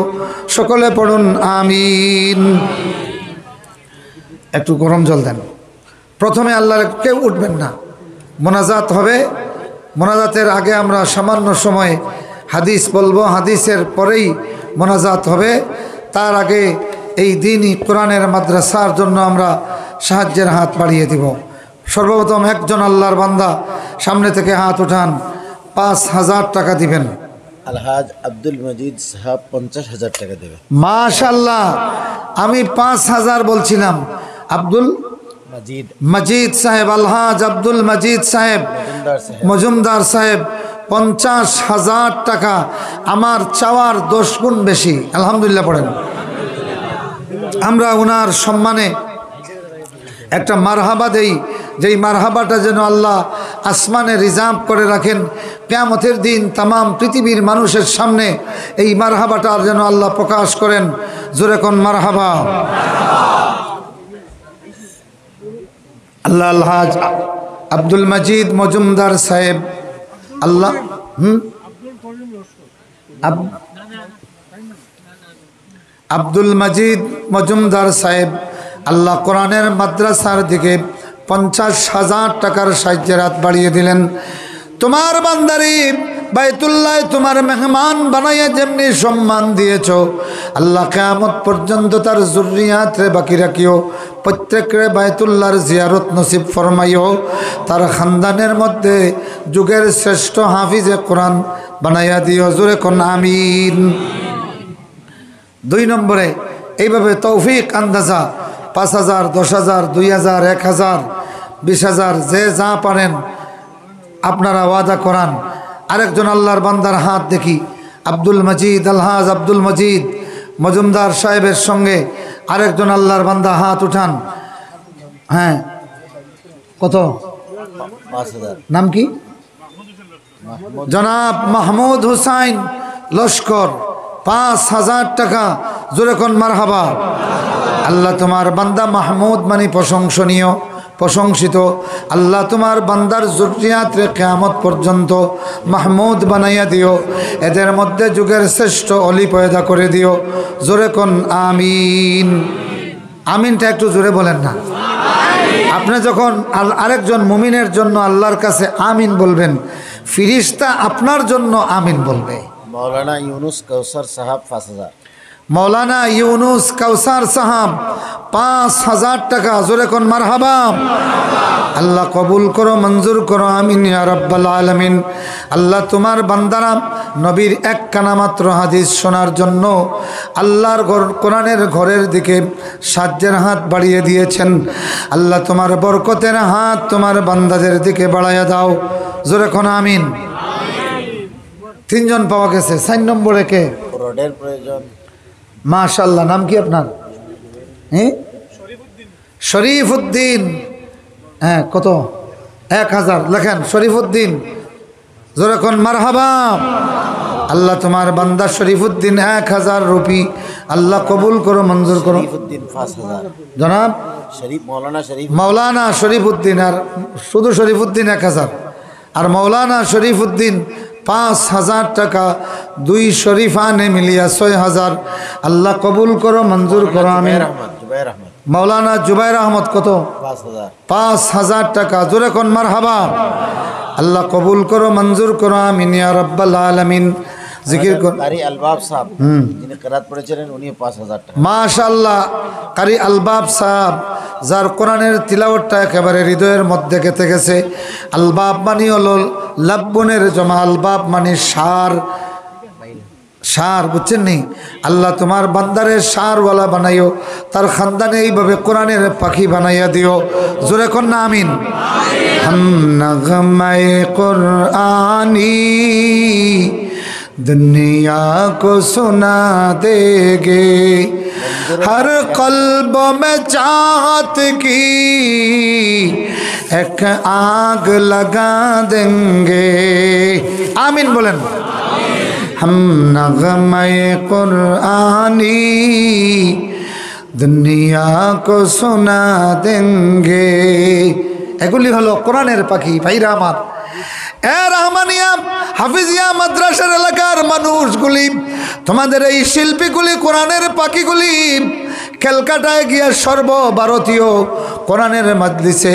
সকলে পড়ুন আমিন। একটু গরম জল দেন। প্রথমে আল্লাহর, কেউ উঠবেন না, মোনাজাত হবে। মোনাজাতের আগে আমরা সামান্য সময় হাদিস বলবো, হাদিসের পরেই মোনাজাত হবে। তার আগে এই দিনই কোরআনের মাদ্রাসার জন্য আমরা সাহায্যের হাত বাড়িয়ে দিব। সর্বপ্রথম একজন আল্লাহর বান্দা সামনে থেকে হাত উঠান, 5000 টাকা দিবেন। আলহাজ আব্দুল মজিদ সাহেব 50,000 টাকা দেবে। মাশাআল্লাহ, আমি 5000 বলছিলাম। আব্দুল মজিদ সাহেব, আলহাজ আব্দুল মজিদ সাহেব মজুমদার সাহেব 50,000 টাকা, আমার চাওয়ার 10 গুণ বেশি। আলহামদুলিল্লাহ পড়েন। আমরা ওনার সম্মানে একটা মারহাবা দেই, যেই মারহাবাটা যেন আল্লাহ আসমানে রিজার্ভ করে রাখেন। কিয়ামতের দিন তামাম পৃথিবীর মানুষের সামনে এই মারহাবাটা যেন আল্লাহ প্রকাশ করেন। জোরে কোন মারহাবা। আল্লাহ আলহাজ আব্দুল মজিদ মজুমদার সাহেব আল্লাহ আব্দুল মজিদ মজুমদার সাহেব আল্লাহ কোরআনের মাদ্রাসার দিকে 50,000 টাকার সাহায্যের হাত বাড়িয়ে দিলেন। তোমার বান্দারি বাইতুল্লাহ তোমার মেহমান বানাইয়া যেমনি সম্মান দিয়েছ, আল্লাহ কিয়ামত পর্যন্ত তার যুররিয়াতরে বাকি রাখিও, প্রত্যেকরে বাইতুল্লাহর জিয়ারত নসিব ফরমাইও, তার খানদানের মধ্যে যুগের শ্রেষ্ঠ হাফিজে কোরআন বানাইয়া দিও। জোরে কোন আমিন। 2 নম্বরে এইভাবে তৌফিক আন্দাজা 5,000, 10,000, 2,000, 1,000, 20,000 যে যা পারেন আপনারা ওয়াদা করান। আরেকজন আল্লাহর বান্দার হাত দেখি, আব্দুল মজিদ আলহাজ আব্দুল মজিদ মজুমদার সাহেবের সঙ্গে আরেকজন আল্লাহর বান্দা হাত উঠান। হ্যাঁ, কত? 5,000। নাম কি? জনাব মাহমুদ হুসাইন লস্কর, 5,000 টাকা। জোরে কোন মারহাবা। আল্লাহ তোমার বান্দা মাহমুদ মানে প্রশংসনীয়, প্রশংসিত। আল্লাহ তোমার বান্দার যুররিয়াতরে কিয়ামত পর্যন্ত মাহমুদ বানাইয়া দিও, এদের মধ্যে যুগের শ্রেষ্ঠ অলি পয়দা করে দিও। জোরে কোন আমিন। আমিনটা একটু জোরে বলেন না। আপনি যখন আরেকজন মুমিনের জন্য আল্লাহর কাছে আমিন বলবেন, ফিরিস্তা আপনার জন্য আমিন বলবে। মৌলানা ইউনুস কৌসার সাহাব 5,000। মৌলানা ইউনুস কাউসার সাহাব 5,000 টাকা। জোরে কোন মারহাবা। আল্লাহ কবুল করো, মঞ্জুর করো, আমিন ইয়া রাব্বাল আলামিন। আল্লাহ তোমার বান্দারা নবীর এক কানা মাত্র হাদিস শোনার জন্য আল্লাহর কোরআনের ঘরের দিকে সাহায্যের হাত বাড়িয়ে দিয়েছেন। আল্লাহ তোমার বরকতের হাত তোমার বান্দাদের দিকে বাড়াইয়া দাও। জোরে কোন আমিন। 3 জন পাওয়া গেছে। 4 নম্বরে কে? রোডের প্রয়োজন। মাশাআল্লাহ। নাম কি আপনার? শরীফ উদ্দিন। হ্যাঁ, কত? 1,000 লেখেন। শরীফ উদ্দিন। জোরে কোন মারহাবা। আল্লাহ তোমার বান্দা শরীফ উদ্দিন 1,000 রুপি আল্লাহ কবুল করো, মঞ্জুর করো। শরীফউদ্দিন 5,000। জনাব মৌলানা শরীফ উদ্দিন। আর শুধু শরীফ উদ্দিন 1,000, আর মৌলানা শরীফ উদ্দিন 5,000 টাকা। 2 শরীফানে মিলিয়া 6,000 আল্লাহ কবুল করো, মঞ্জুর করো, আমিন। মৌলানা জুবাইর আহমদ কত? 5,000 টাকা। জোরে কোন মারহাবা। আল্লাহ কবুল করো, মঞ্জুর করো, আমিন ইয়া রাব্বাল আলামিন। জিকির কর। কারি আলবাব সাহেব যিনি কিরাত পড়েছিলেন উনি 5,000 টাকা। মাশাআল্লাহ। কারি আলবাব সাহেব যার কোরআনের তিলাওয়াতটা একেবারে হৃদয়ের মধ্যে গেঁথে গেছে। আলবাব মানে হলো লাব্বনের জমা, আলবাব মানে সার, সার, বুঝছেন নি? আল্লাহ তোমার বান্দারে সারওয়ালা বানাইও, তার খানদানে এইভাবে কোরআনের পাখি বানাইয়া দিও। জোরে কোন না আমিন। হাম নগমায়ে কুরআনি दुनिया को सुना देगे, हर कल्ब में चाहत की एक आग लगा देंगे। आमीन बोलें। हम नगमे कुरआनी दुनिया को सुना देंगे। এগুলি হলো কোরআনের পাখি। ভাইরা আমার, রহমানিয়া হাফিজিয়া মাদ্রাসার এলাকার মানুষগুলি, তোমাদের এই শিল্পীগুলি, কোরআনের পাখিগুলি ক্যালকাটায় গিয়া সর্বভারতীয় কোরআনের মাজলিসে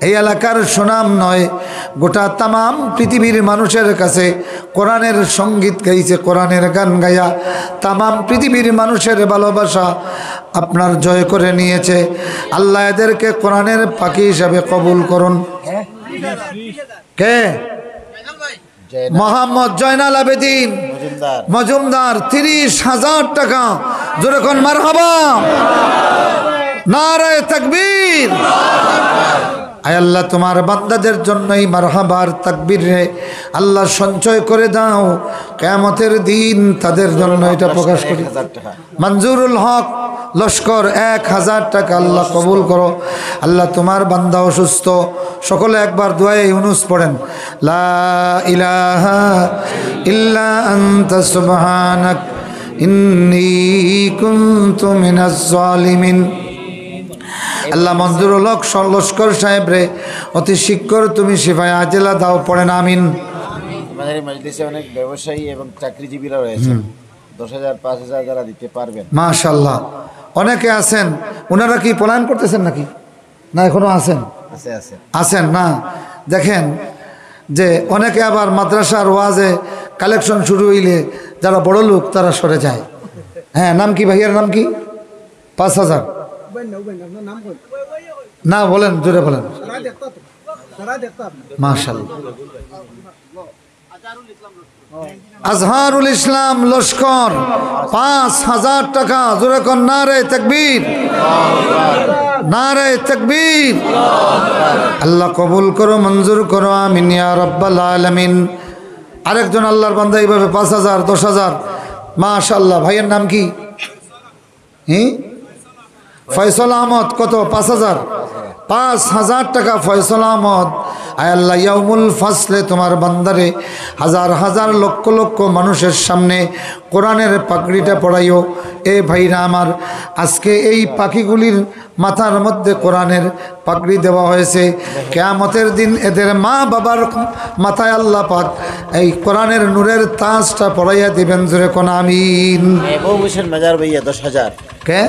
এই এলাকার সুনাম নয়, গোটা তামাম পৃথিবীর মানুষের কাছে কোরআনের সঙ্গীত গাইছে, কোরআনের গান গায়া তামাম পৃথিবীর মানুষের ভালোবাসা আপনার জয় করে নিয়েছে। আল্লাহ এদেরকে কোরআনের পাখি হিসাবে কবুল করুন। কে? মোহাম্মদ জয়নাল আবেদিন মজুমদার 30,000 টাকা। জোরে কোন মারহাবা। নারায়ে তাকবীর। আয় আল্লাহ তোমার বান্দাদের জন্য এই মারহাবার তাকবীর রে আল্লাহ সঞ্চয় করে দাও, কিয়ামতের দিন তাদের জন্য এটা প্রকাশ করি। মঞ্জুরুল হক লস্কর 1,000 টাকা আল্লাহ কবুল করো। আল্লাহ তোমার বান্দা অসুস্থ, সকলে একবার দুআয়ে ইউনুস পড়েন। লা ইলাহা ইল্লা আনতা সুবহানাক ইন্নী কুনতু মিনাজ জালিমিন। আল্লাহ মঞ্জুরুল হক লস্কর সাহেব রে অতি শীঘ্র তুমি শিফায়ে আজেলা দাও, পড়েন আমিন। আমাদের এই মজলিসে অনেক ব্যবসায়ী এবং চাকরিজীবীরা রয়েছেন, 10,000 5,000 যারা দিতে পারবেন। মাশাআল্লাহ, অনেকে আছেন। ওনারা কি পলায়ন করতেছেন নাকি, না এখনো আছেন? আছে আছে আছেন না? দেখেন যে অনেকে আবার মাদ্রাসার ওয়াজে কালেকশন শুরু হইলে যারা বড় লোক তারা সরে যায়। হ্যাঁ, নাম কি ভাইয়ার নাম কি? 5,000 না বলেন, জোরে বলেন। মাশাআল্লাহ, আজহারুল ইসলাম লস্কর 5,000 টাকা। জোরে কোন নারে তাকবীর, নারে তাকবীর। আল্লাহ কবুল করো, মঞ্জুর করো, আমিন ইয়া রাব্বাল আলামিন। আরেকজন আল্লাহর বান্দা এইভাবে 5,000 10,000। মাশাআল্লাহ, ভাইয়ের নাম কি? ফয়সাল আহমদ। কত? 5,000। 5,000 টাকা ফয়সাল আহমদ। আয় আল্লাহ, ইয়াউমুল ফাসলে তোমার বান্দারে হাজার হাজার লক্ষ লক্ষ মানুষের সামনে কোরআনের পাগড়িটা পড়াইও। এ ভাইরা আমার, আজকে এই পাখিগুলির মাথার মধ্যে কোরআনের পাগড়ি দেওয়া হয়েছে। কিয়ামতের দিন এদের মা বাবার মাথায় আল্লাহ পাক এই কোরআনের নূরের তাজটা পড়াইয়া দিবেন। জোরে কোন আমিন। মেহবুব হোসেন মাজার ভাইয়া 10,000। কে?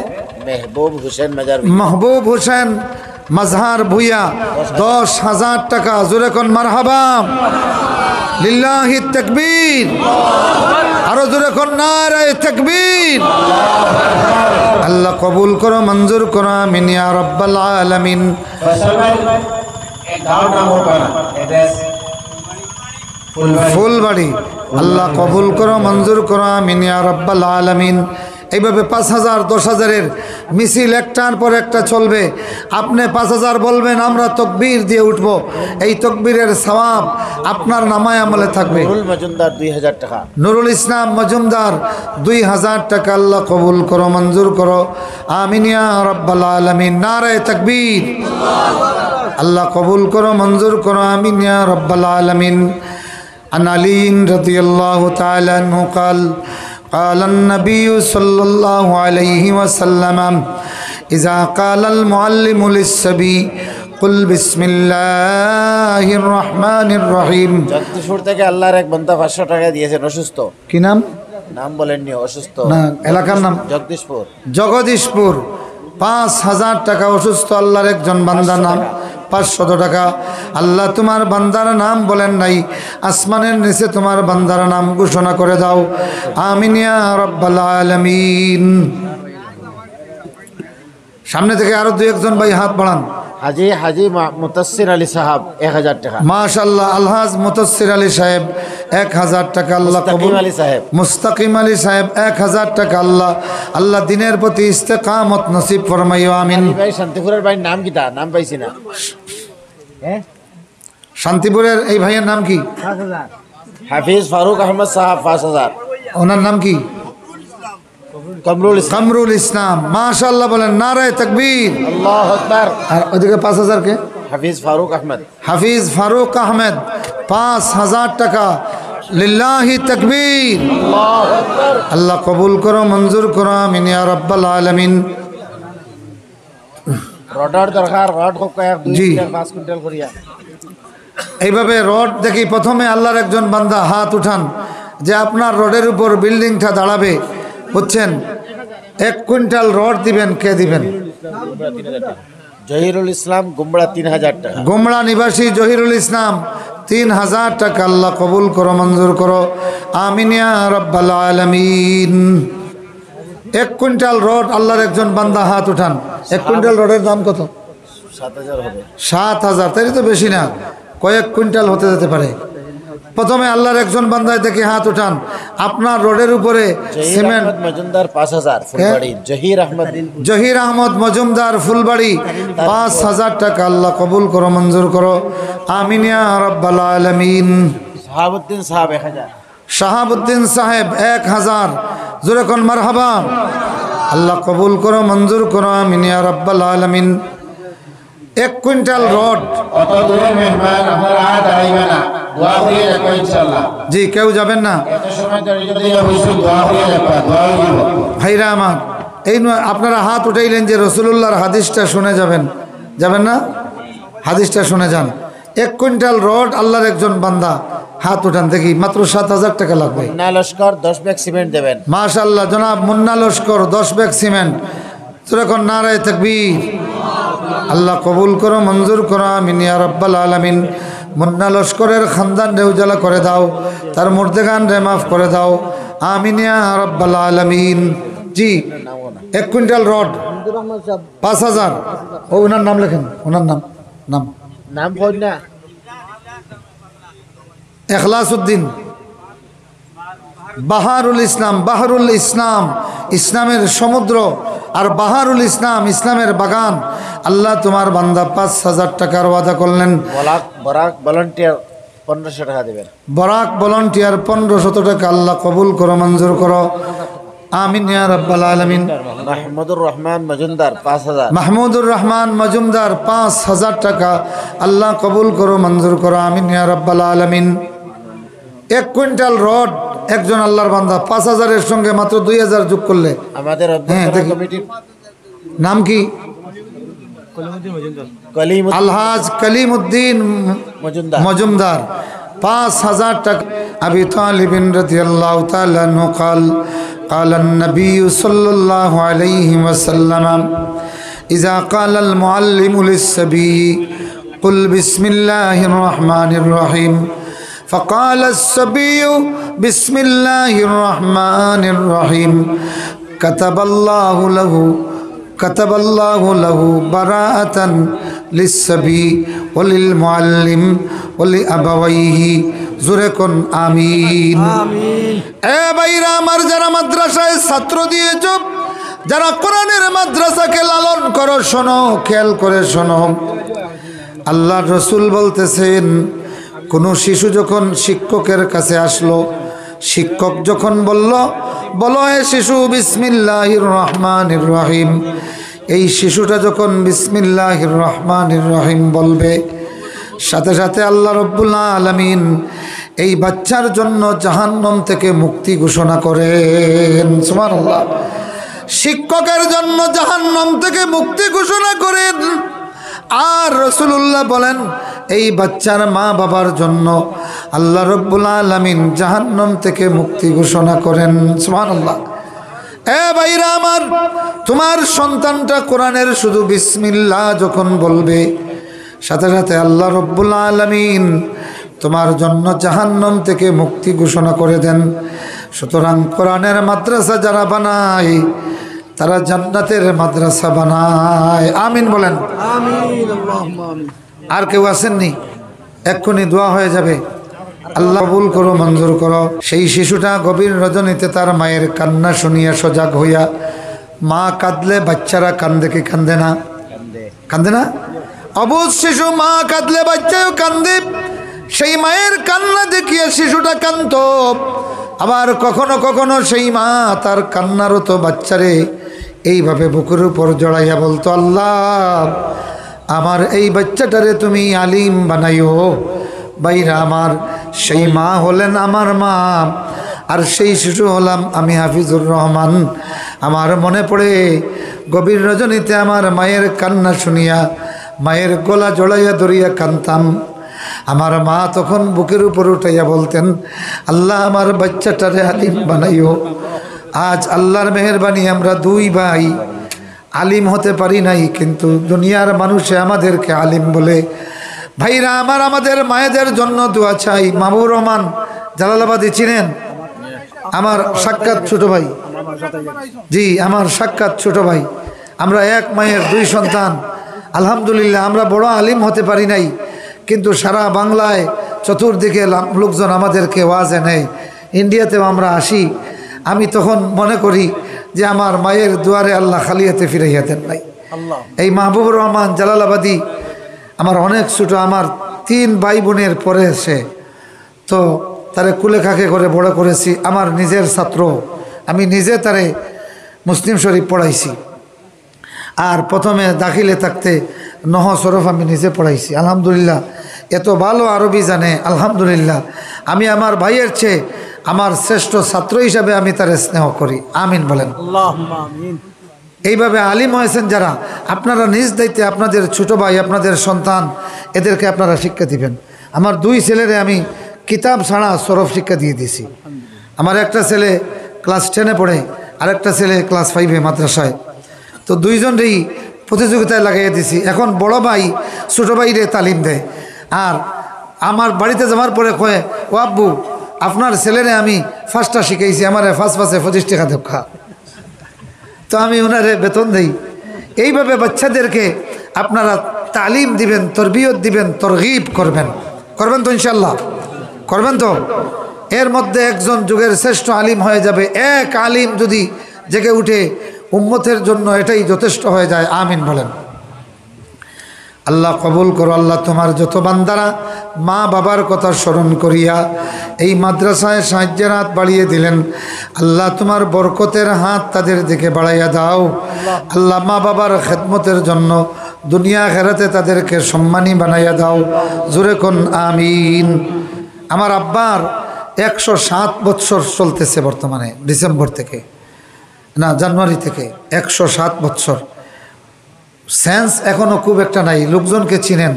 মেহবুব হোসেন মাজার মাহবুব হোসেন মাজহার ভুইয়া 10,000 টাকা। জোরে কোন মারহাবা, লিল্লাহি তাকবীর। আরো জোরে কোন নারে তাকবীর। আল্লাহ কবুল করো, মঞ্জুর করো, আমিন ইয়া রাব্বাল আলামিন। ফুলবাড়ি, আল্লাহ কবুল করো, মঞ্জুর করো, আমিন ইয়া রাব্বাল আলামিন। এইভাবে 5,000 10,000-এর মিছিল একটার পর একটা চলবে। আপনি 5,000 বলবেন, আমরা তকবীর দিয়ে উঠব। এই তকবীরের সওয়াব আপনার নামায় আমলে থাকবে। নুরুল মজুমদার 2,000 টাকা। নুরুল ইসলাম মজুমদার 2,000 টাকা। আল্লাহ কবুল করো, মঞ্জুর করো, আমিন ইয়া রাব্বাল আলামিন। নারে তাকবীর। আল্লাহ কবুল করো, মঞ্জুর করো, আমিন ইয়া রাব্বাল আলামিন। আন আলী রাদিয়াল্লাহু তাআলা আনহু قال قال النبي صلى الله عليه وسلم إذا قال المعلم للصبي قل بسم الله الرحمن الرحيم। জগদীশপুর থেকে আল্লাহর এক বান্দা 500 টাকা দিয়েছেন, অসুস্থ। কি নাম? নাম বলেননি, অসুস্থ। না, এলাকার নাম জগদীশপুর। জগদীশপুর। 5,000 টাকা অসুস্থ আল্লাহর একজন বান্দার নাম। 500 টাকা। আল্লাহ তোমার বান্দার নাম বলেন নাই, আসমানের নিচে তোমার বান্দার নাম ঘোষণা করে দাও, আমিন ইয়া রাব্বাল আলামিন। সামনে থেকে আরো 2-1 ভাই হাত বাড়ান। হাজি মুতাসসির আলী সাহাব 1,000 টাকা। মাশাআল্লাহ, আলহাজ মুতাসসির আলী সাহেব 1,000 টাকা। আল্লাহ কবুল। মুস্তাকিম আলী সাহেব। মুস্তাকিম আলী সাহেব 1,000 টাকা। আল্লাহ দিনের প্রতি ইস্তেকামত নসিব ফরমাইও, আমিন। ভাই শান্তিপুরের ভাই নাম কিটা? নাম পাইছি না। শান্তিপুরের এই ভাইয়ের নাম কি? হাফিজ ফারুক আহমদ সাহাব 5,000। ওনার নাম কি? কমরুল ইসলাম। কামরুল ইসলাম। মাশাআল্লাহ, বলেন নারে তাকবীর। আল্লাহু আকবার। আর ওইদিকে 5,000 কে? হাফিজ ফারুক আহমদ। হাফিজ ফারুক আহমেদ 5,000 টাকা। লিল্লাহি তাকবীর। আল্লাহু আকবার। আল্লাহ কবুল করো, মঞ্জুর করো, আমিন ইয়া রাব্বাল আলামিন। রডার দরকার, রড হোক 1 2 জি। 4 5 কুইন্টাল করিয়া। এইভাবে রড দেখি প্রথমে আল্লাহর একজন বান্দা হাত উঠান যে আপনার রডের উপর বিল্ডিংটা দাঁড়াবে, বুঝছেন? 1 কুইন্টাল রড দিবেন। কে দিবেন? জহিরুল ইসলাম গুমড়া 3,000 টাকা। গোমড়া নিবাসী জহিরুল ইসলাম 3,000 টাকা। আল্লাহ কবুল করো, মঞ্জুর করো, আমিন ইয়া রাব্বাল আলামিন। 1 কুইন্টাল রড আল্লাহর একজন বান্দা হাত উঠান। 1 কুইন্টাল রডের দাম কত? 7,000 হবে। 7,000। তাই তো বেশি না, কয়েক কুইন্টাল হতে যেতে পারে। প্রথমে আল্লাহর একজন বান্দায় দেখে হাত উঠান। আপনার রোডের উপরে সিমেন্ট। মজুমদার 5,000 ফুলবাড়ি। জহির আহমদ মজুমদার ফুলবাড়ি 5,000 টাকা। আল্লাহ কবুল করো, মঞ্জুর করো, আমিন ইয়া রাব্বাল আলামিন। শাহাবুদ্দিন সাহেব 1,000। শাহাবুদ্দিন সাহেব 1,000। জোরে কোন মারহাবা। আল্লাহ কবুল করো, মঞ্জুর করো, আমিন ইয়া রাব্বাল আলামিন। 1 কুইন্টাল রড। অত দূরে মেহমান, আপনারা আর দাঁড়াইবে না, দোয়া হয়ে যাবে ইনশাআল্লাহ। জি, কেউ যাবেন না। এত সময় ধরে যদি অবশ্যই দোয়া হয়ে যাবে, দোয়া হইব। ভাইরা আমার, এই নয় আপনারা হাত উঠাইলেন যে রসুলুল্লাহর হাদিসটা শুনে যাবেন, যাবেন না? হাদিসটা শুনে যান। 1 কুইন্টাল রড আল্লাহর একজন বান্দা, হাত উঠান দেখি, মাত্র 7,000 টাকা লাগবে। মুন্না লস্কর 10 ব্যাগ সিমেন্ট দেবেন। মাশাআল্লাহ, জনাব মুন্না লস্কর 10 ব্যাগ সিমেন্ট। তোরকম নারায়ে তাকবীর। আল্লাহ কবুল করো, মঞ্জুর করো, আমিন ইয়া রাব্বাল আলামিন। মুন্না লস্করের খানদান রে উজালা করে দাও, তার মুর্দেগান রে মাফ করে দাও, আমিন ইয়া রাব্বাল আলামিন। জি, 1 কুইন্টাল রড 5,000। ও ওনার নাম লেখেন, ওনার নাম নাম কই না? এখলাসউদ্দিন বাহারুল ইসলাম। বাহারুল ইসলাম ইসলামের সমুদ্র, আর বাহারুল ইসলাম ইসলামের বাগান। আল্লাহ তোমার বান্দা 5,000 টাকার ওয়াদা করলেন। বরাক ভলান্টিয়ার 1500 টাকা দেবেন। বরাক ভলান্টিয়ার 1500 টাকা আল্লাহ কবুল করো, মঞ্জুর করো, আমিন ইয়া রাব্বাল আলামিন। মাহমুদুর রহমান মজুমদার 5000। মাহমুদুর রহমান মজুমদার 5,000 টাকা আল্লাহ কবুল করো, মঞ্জুর করো, আমিন ইয়া রাব্বাল আলামিন। 1 কুইন্টাল রড একজন আল্লাহর বান্দা, 5,000 এর সঙ্গে মাত্র 2,000 যোগ করলে আমাদের কমিটির নাম কি? আলহাজ কলিমউদ্দিন মজুমদার 5,000 টাকা। আবি তালিব রাদিয়াল্লাহু তাআলা আনহু قال قال النبي صلى الله عليه وسلم إذا قال المعلم للصبي قل بسم الله الرحمن الرحيم فقال الصبي بسم الله الرحمن الرحيم كتب الله له براءة للصبي وللمعلم ولأبويه জুরেকুন আমিন। এ ভাইরা আমার, যারা মাদ্রাসায় ছাত্র দিয়েছ, যারা কোরআনের মাদ্রাসাকে লালন করো, শোনো, খেয়াল করে শোনো। আল্লাহর রসুল বলতেছেন, কোনো শিশু যখন শিক্ষকের কাছে আসলো, শিক্ষক যখন বলো হে শিশু বিসমিল্লাহির রহমানির রহিম, এই শিশুটা যখন বিসমিল্লাহির রহমানির রহিম বলবে, সাথে সাথে আল্লাহ রব্বুল আলামিন এই বাচ্চার জন্য জাহান্নাম থেকে মুক্তি ঘোষণা করেন। সুবহানাল্লাহ। শিক্ষকের জন্য জাহান্নাম থেকে মুক্তি ঘোষণা করেন। আর রাসূলুল্লাহ বলেন, এই বাচ্চার মা বাবার জন্য আল্লাহ রব্বুল আলামিন জাহান্নাম থেকে মুক্তি ঘোষণা করেন। সুবহানাল্লাহ। এ ভাইরা আমার, তোমার সন্তানটা কোরআনের শুধু বিসমিল্লাহ যখন বলবে, সাথে সাথে আল্লাহ রব্বুল আলামিন তোমার জন্য জাহান্নাম থেকে মুক্তি ঘোষণা করে দেন। সুতরাং কোরআনের মাদ্রাসা যারা বানায়, তারা জান্নাতের মাদ্রাসা বানায়। আমিন বলেন। আর কেউ আসেননি? এক্ষুনি দোয়া হয়ে যাবে। আল্লাহ কবুল করো, মঞ্জুর করো। সেই শিশুটা গভীর রজনীতে তার মায়ের কান্না শুনিয়া সজাগ হইয়া, মা কাঁদলে বাচ্চারা কান্দে কি কান্দে না? কান্দে না? অবুঝ শিশু মা কাঁদলে বাচ্চাও কান্দে। সেই মায়ের কান্না দেখিয়ে শিশুটা কাঁদত। আবার কখনো কখনো সেই মা তার কান্নারত বাচ্চারে এইভাবে বুকের উপর জড়াইয়া বলতো, আল্লাহ আমার এই বাচ্চাটারে তুমি আলিম বানাইও। বাইরা আমার, সেই মা হলেন আমার মা, আর সেই শিশু হলাম আমি হাফিজুর রহমান। আমার মনে পড়ে গভীর রজনীতে আমার মায়ের কান্না শুনিয়া মায়ের গলা জড়াইয়া ধরিয়া কাঁদতাম। আমার মা তখন বুকের উপর উঠাইয়া বলতেন, আল্লাহ আমার বাচ্চাটারে আলিম বানাইও। আজ আল্লাহর মেহেরবানি আমরা 2 ভাই আলিম হতে পারি নাই, কিন্তু দুনিয়ার মানুষে আমাদেরকে আলিম বলে। ভাইরা আমার, আমাদের মায়েদের জন্য দোয়া চাই। মাহবুবুর রহমান জালালাবাদী চিনেন? আমার সাক্ষাৎ ছোট ভাই। জি, আমার সাক্ষাৎ ছোট ভাই। আমরা এক মায়ের 2 সন্তান। আলহামদুলিল্লাহ, আমরা বড় আলিম হতে পারি নাই, কিন্তু সারা বাংলায় চতুর্দিকে লোকজন আমাদেরকে ওয়াজে নেয়। ইন্ডিয়াতেও আমরা আসি। আমি তখন মনে করি যে আমার মায়ের দুয়ারে আল্লাহ খালি হাতে ফিরাইয়া দেন নাই। এই মাহবুবুর রহমান জালালাবাদী আমার অনেক ছোট, আমার 3 ভাই বোনের পরে সে, তো তারে কুলে খাকে করে বড় করেছি। আমার নিজের ছাত্র, আমি নিজে তারে মুসলিম শরীফ পড়াইছি। আর প্রথমে দাখিলে থাকতে নহ শরফ আমি নিজে পড়াইছি। আলহামদুলিল্লাহ, এত ভালো আরবি জানে। আলহামদুলিল্লাহ, আমি আমার ভাইয়ের চেয়ে আমার শ্রেষ্ঠ ছাত্র হিসাবে আমি তার স্নেহ করি। আমিন বলেন। এইভাবে আলিম হয়েছেন যারা, আপনারা নিজ দায়িত্বে আপনাদের ছোট ভাই, আপনাদের সন্তান, এদেরকে আপনারা শিক্ষা দিবেন। আমার 2 ছেলেরে আমি কিতাব ছাড়া সরফ শিক্ষা দিয়ে দিয়েছি। আমার একটা ছেলে ক্লাস 10-এ পড়ে, আরেকটা ছেলে ক্লাস 5-এ মাদ্রাসায়। তো 2 জনেরই প্রতিযোগিতায় লাগাইয়ে দিছি। এখন বড় ভাই ছোটো ভাইরে তালিম দেয়, আর আমার বাড়িতে যাওয়ার পরে কয়ে, ও আব্বু আপনার ছেলেরে আমি ফার্স্টটা শিখাইছি, আমার ফার্স্ট 25 টাকা দেব খা। তো আমি ওনারে বেতন দেই। এইভাবে বাচ্চাদেরকে আপনারা তালিম দিবেন, তরবিয়ত দিবেন, তরগিব করবেন। করবেন তো ইনশাল্লাহ? করবেন তো? এর মধ্যে একজন যুগের শ্রেষ্ঠ আলিম হয়ে যাবে। এক আলিম যদি জেগে উঠে উম্মতের জন্য এটাই যথেষ্ট হয়ে যায়। আমিন বলেন। আল্লাহ কবুল করো। আল্লাহ তোমার যত বান্দারা মা বাবার কথা স্মরণ করিয়া এই মাদ্রাসায় সাহায্যের হাত বাড়িয়ে দিলেন, আল্লাহ তোমার বরকতের হাত তাদের দিকে বাড়াইয়া দাও। আল্লাহ মা বাবার খেদমতের জন্য দুনিয়া আখিরাতে তাদেরকে সম্মানী বানাইয়া দাও। জোরে কোন আমিন। আমার আব্বার 107 বৎসর চলতেছে বর্তমানে, ডিসেম্বর থেকে না জানুয়ারি থেকে 107 বৎসর। সেন্স এখনও খুব একটা নাই, লোকজনকে চিনেন,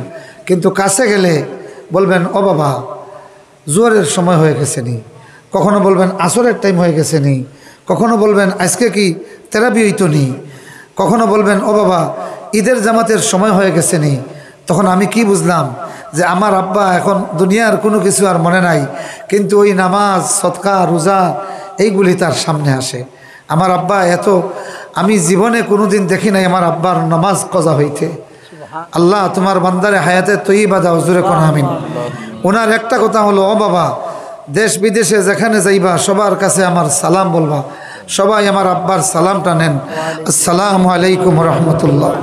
কিন্তু কাছে গেলে বলবেন ও বাবা জোয়ারের সময় হয়ে গেছে নি, কখনো বলবেন আসরের টাইম হয়ে গেছে নি, কখনো বলবেন আজকে কি তেরাবি হইতো নি, কখনো বলবেন ও বাবা ঈদের জামাতের সময় হয়ে গেছে নি। তখন আমি কি বুঝলাম যে আমার আব্বা এখন দুনিয়ার কোনো কিছু আর মনে নাই, কিন্তু ওই নামাজ, সদকা, রোজা এইগুলি তার সামনে আসে। আমার আব্বা এত, আমি জীবনে কোনোদিন দেখি নাই আমার আব্বার নামাজ কজা হইতে। আল্লাহ তোমার বান্দারে হায়াতে তৈবা দাও। জোরে কোন আমিন। ওনার একটা কথা হলো, ও বাবা দেশ বিদেশে যেখানে যাইবা সবার কাছে আমার সালাম বলবা, সবাই আমার আব্বার সালামটা নেন। আসসালামু আলাইকুম রহমতুল্লাহ।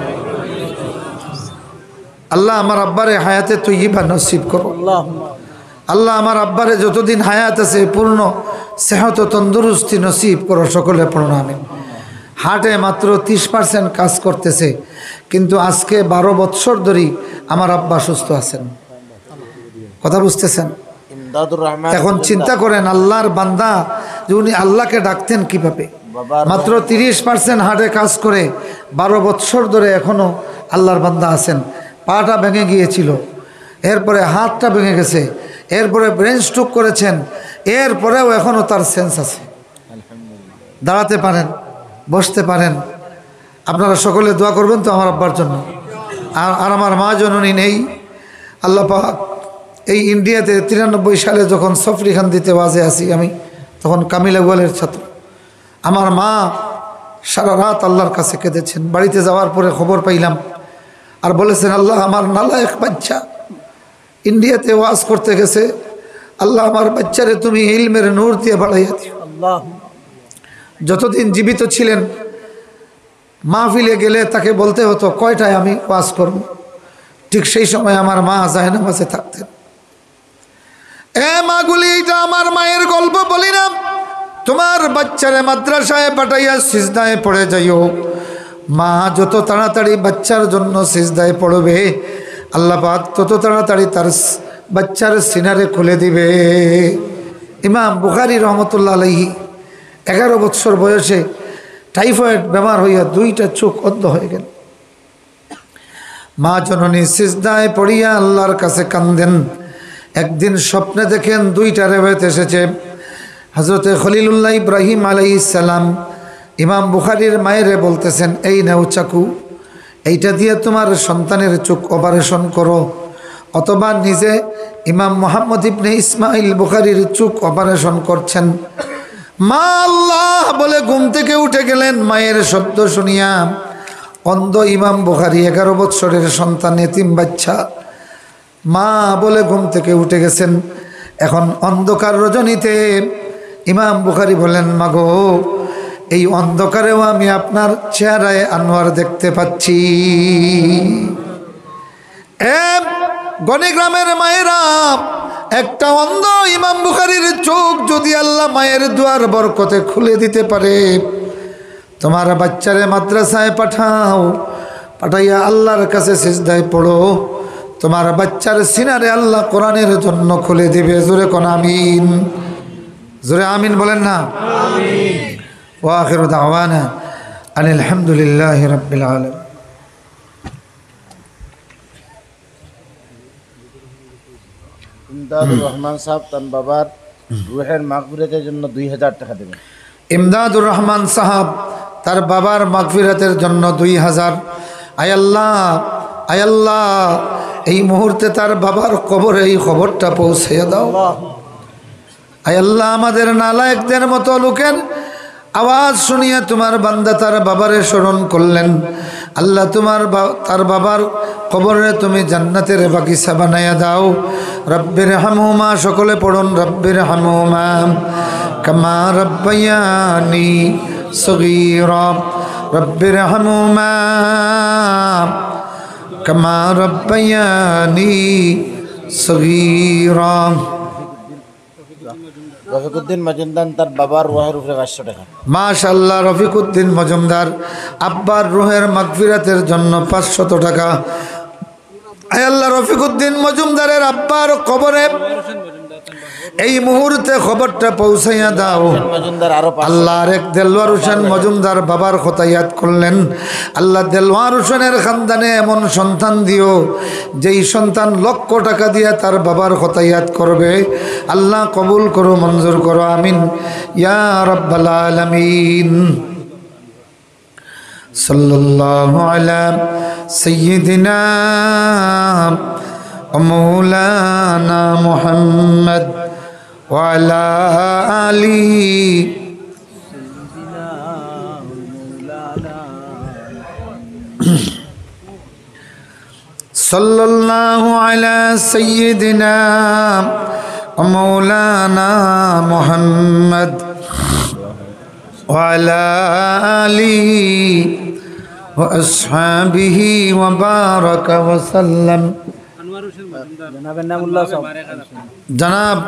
আল্লাহ আমার আব্বারে হায়াতে তৈবা নসিব করো। আল্লাহ আমার আব্বারে যতদিন হায়াত আছে পূর্ণ সেহত তন্দুরুস্তি নসিব করো। সকলে পড়ুন আমিন। হার্টে মাত্র 30% কাজ করতেছে, কিন্তু আজকে 12 বৎসর ধরে আমার আব্বা সুস্থ আছেন। কথা বুঝতেছেন? এখন চিন্তা করেন আল্লাহর বান্দা যে উনি আল্লাহকে ডাকতেন কিভাবে। মাত্র 30% হার্টে কাজ করে 12 বৎসর ধরে এখনো আল্লাহর বান্দা আছেন। পাটা ভেঙে গিয়েছিল, এরপরে হাতটা ভেঙে গেছে, এরপরে ব্রেন স্ট্রোক করেছেন, এরপরেও এখনো তার সেন্স আছে, দাঁড়াতে পারেন, বসতে পারেন। আপনারা সকলে দোয়া করবেন তো আমার আব্বার জন্য। আর আমার মা জননী নেই, আল্লাহ পাক এই ইন্ডিয়াতে 93 সালে যখন সফরি খান দিতে ওয়াজে আসি আমি, তখন কামিল আউয়ালের ছাত্র। আমার মা সারা রাত আল্লাহর কাছে কেঁদেছেন। বাড়িতে যাওয়ার পরে খবর পাইলাম, আর বলেছেন আল্লাহ আমার নালায়েক বাচ্চা ইন্ডিয়াতে ওয়াজ করতে গেছে, আল্লাহ আমার বাচ্চারে তুমি ইলমের নূর দিয়ে বাড়াইয়া দিও। যতদিন জীবিত ছিলেন মাহফিলে গেলে তাকে বলতে হতো কয়টায় আমি ওয়াজ করব, ঠিক সেই সময় আমার মা জায়নামাজে থাকতেন। এ মাগুলি, এটা আমার মায়ের গল্প বলি না। তোমার বাচ্চারে মাদ্রাসায় পাঠাইয়া সিজদায় পড়ে যাইও। মা যত তাড়াতাড়ি বাচ্চার জন্য সিজদায় পড়বে আল্লাহ পাক তত তাড়াতাড়ি তার বাচ্চার সিনারে খুলে দিবে। ইমাম বুখারী রহমতুল্লাহ আলাইহি 11 বৎসর বয়সে টাইফয়েড বেমার হইয়া 2টা চোখ অন্ধ হয়ে গেল। মা জননী সিজদায় পড়িয়া আল্লাহর কাছে কান্দেন। একদিন স্বপ্নে দেখেন 2টা রেওয়ায়েত এসেছে, হযরতে খলিলুল্লাহ ইব্রাহিম আলাইহিস সালাম ইমাম বুখারীর মায়েরে বলতেছেন, এই নাও চাকু, এইটা দিয়ে তোমার সন্তানের চোখ অপারেশন করো। অথবা নিজে ইমাম মুহাম্মদ ইবনে ইসমাইল বুখারীর চোখ অপারেশন করছেন। মা আল্লাহ বলে ঘুম থেকে উঠে গেলেন। মায়ের শব্দ শুনিয়া অন্ধ ইমাম বুখারী 11 বৎসরের সন্তান, এতিম বাচ্চা, মা বলে ঘুম থেকে উঠে গেছেন। এখন অন্ধকার রজনীতে ইমাম বুখারী বলেন, মাগো এই অন্ধকারেও আমি আপনার চেহারায় আনোয়ার দেখতে পাচ্ছি। গণিগ্রামের মায়েরা, একটা অন্ধ ইমাম বুখারীর চোখ যদি আল্লাহ মায়ের দুয়ার বরকতে খুলে দিতে পারে, তোমার বাচ্চারে মাদ্রাসায় পাঠাও, পাঠাইয়া আল্লাহর কাছে সিজদায় পড়ো, তোমার বাচ্চার সিনারে আল্লাহ কোরআনের জন্য খুলে দিবে। জোরে কোন আমিন। জোরে আমিন বলেন না। আমিন। ওয়া আখিরু দাওয়ানা আনিল হামদুলিল্লাহি রাব্বিল আলামিন। ইমদাদুর রহমান সাহেব তার বাবার রুহের মাগফিরাতের জন্য 2000 টাকা দেবেন। ইমদাদুর রহমান সাহাব তার বাবার মাগফিরাতের জন্য 2000। আয় আল্লাহ, আয় আল্লাহ, এই মুহূর্তে তার বাবার কবরে এই খবরটা পৌঁছে দাও। আয় আল্লাহ, আমাদের নালায়েকদের মতো লোকের আওয়াজ শুনিয়ে তোমার বান্দা তার বাবারে স্মরণ করলেন। আল্লাহ, তার বাবার কবরে তুমি জান্নাতের বাগিচা বানাইয়া দাও। রব্বির হামহুমা, সকলে পড়ুন, রব্বির হামহুমা কামা রব্বায়ানি সগীরা। রব্বির হামহুমা কামা রব্বায়ানি সগীরা। রফিকুদ্দিন মজুমদার তার বাবার রুহের উপরে 500 টাকা। মাশাআল্লাহ, রফিকুদ্দিন মজুমদার আব্বার রুহের মাগফিরাতের জন্য 500 টাকা। আয় আল্লাহ, রফিকুদ্দিন মজুমদারের আব্বার কবরে এই মুহূর্তে খবরটা পৌঁছাইয়া দাও। মজুমদার আরো আল্লাহ, আরেক দেলওয়ার হোসেন মজুমদার বাবার কথা ইয়াদ করলেন। আল্লাহ, দেলওয়ার হোসেনের খানদানে এমন সন্তান দিও যেই সন্তান লক্ষ টাকা দিয়ে তার বাবার কথা ইয়াদ করবে। আল্লাহ, কবুল করো, মঞ্জুর করো, আমিন ইয়া রাব্বাল আলামিন। সাল্লাল্লাহু আলা সাইয়্যিদিনা ওয়া মাওলানা মুহাম্মদ ওয়া আলা আলিহি সাল্লাল্লাহু আলা সাইয়্যিদিনা ওয়া মাওলানা মুহাম্মদ ওয়া আলা আলিহি ওয়া আসহাবিহি ওয়া বারাকা ওয়া সাল্লাম। জনাব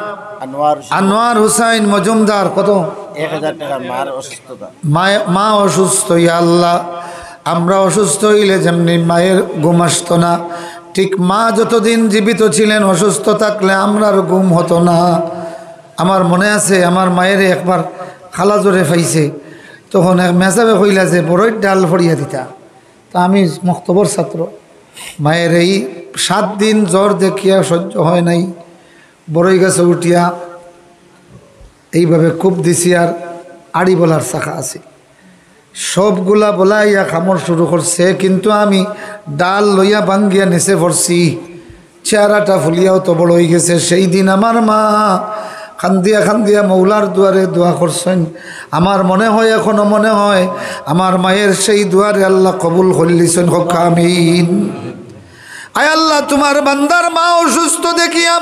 আনোয়ার হুসাইন মজুমদার কত? 1000 টাকা। মার অসুস্থতা, মা অসুস্থ। ইয়া আল্লাহ, আমরা অসুস্থ হইলে যেমনি মায়ের ঘুম আসতো না, ঠিক মা যতদিন জীবিত ছিলেন অসুস্থ থাকলে আমরার ঘুম হতো না। আমার মনে আছে, আমার মায়ের একবার খালা জোরে পাইছে, তখন এক মেসাবে কইলা যে বড়ই ডাল ফড়িয়া দিতা। তা আমি মক্তবর ছাত্র, মায়ের এই 7 দিন জ্বর দেখিয়া সহ্য হয় নাই, বড়ই গাছে উঠিয়া এইভাবে খুব দিছি, আর আড়ি বলার শাখা আছে, সবগুলা বলাইয়া খামড় শুরু করছে, কিন্তু আমি ডাল লইয়া ভাঙ্গিয়া নিচে পড়ছি, চেহারাটা ফুলিয়াও তো বড় হয়ে গেছে। সেই দিন আমার মা খান্দিয়া খান্দিয়া মৌলার দুয়ারে দোয়া করছেন। আমার মনে হয়, এখনো মনে হয়, আমার মায়ের সেই দুয়ারে আল্লাহ কবুল করলিছেন। হোক আমিন। আয় আল্লাহ, তোমার বান্দার মা অসুস্থ দেখিয়া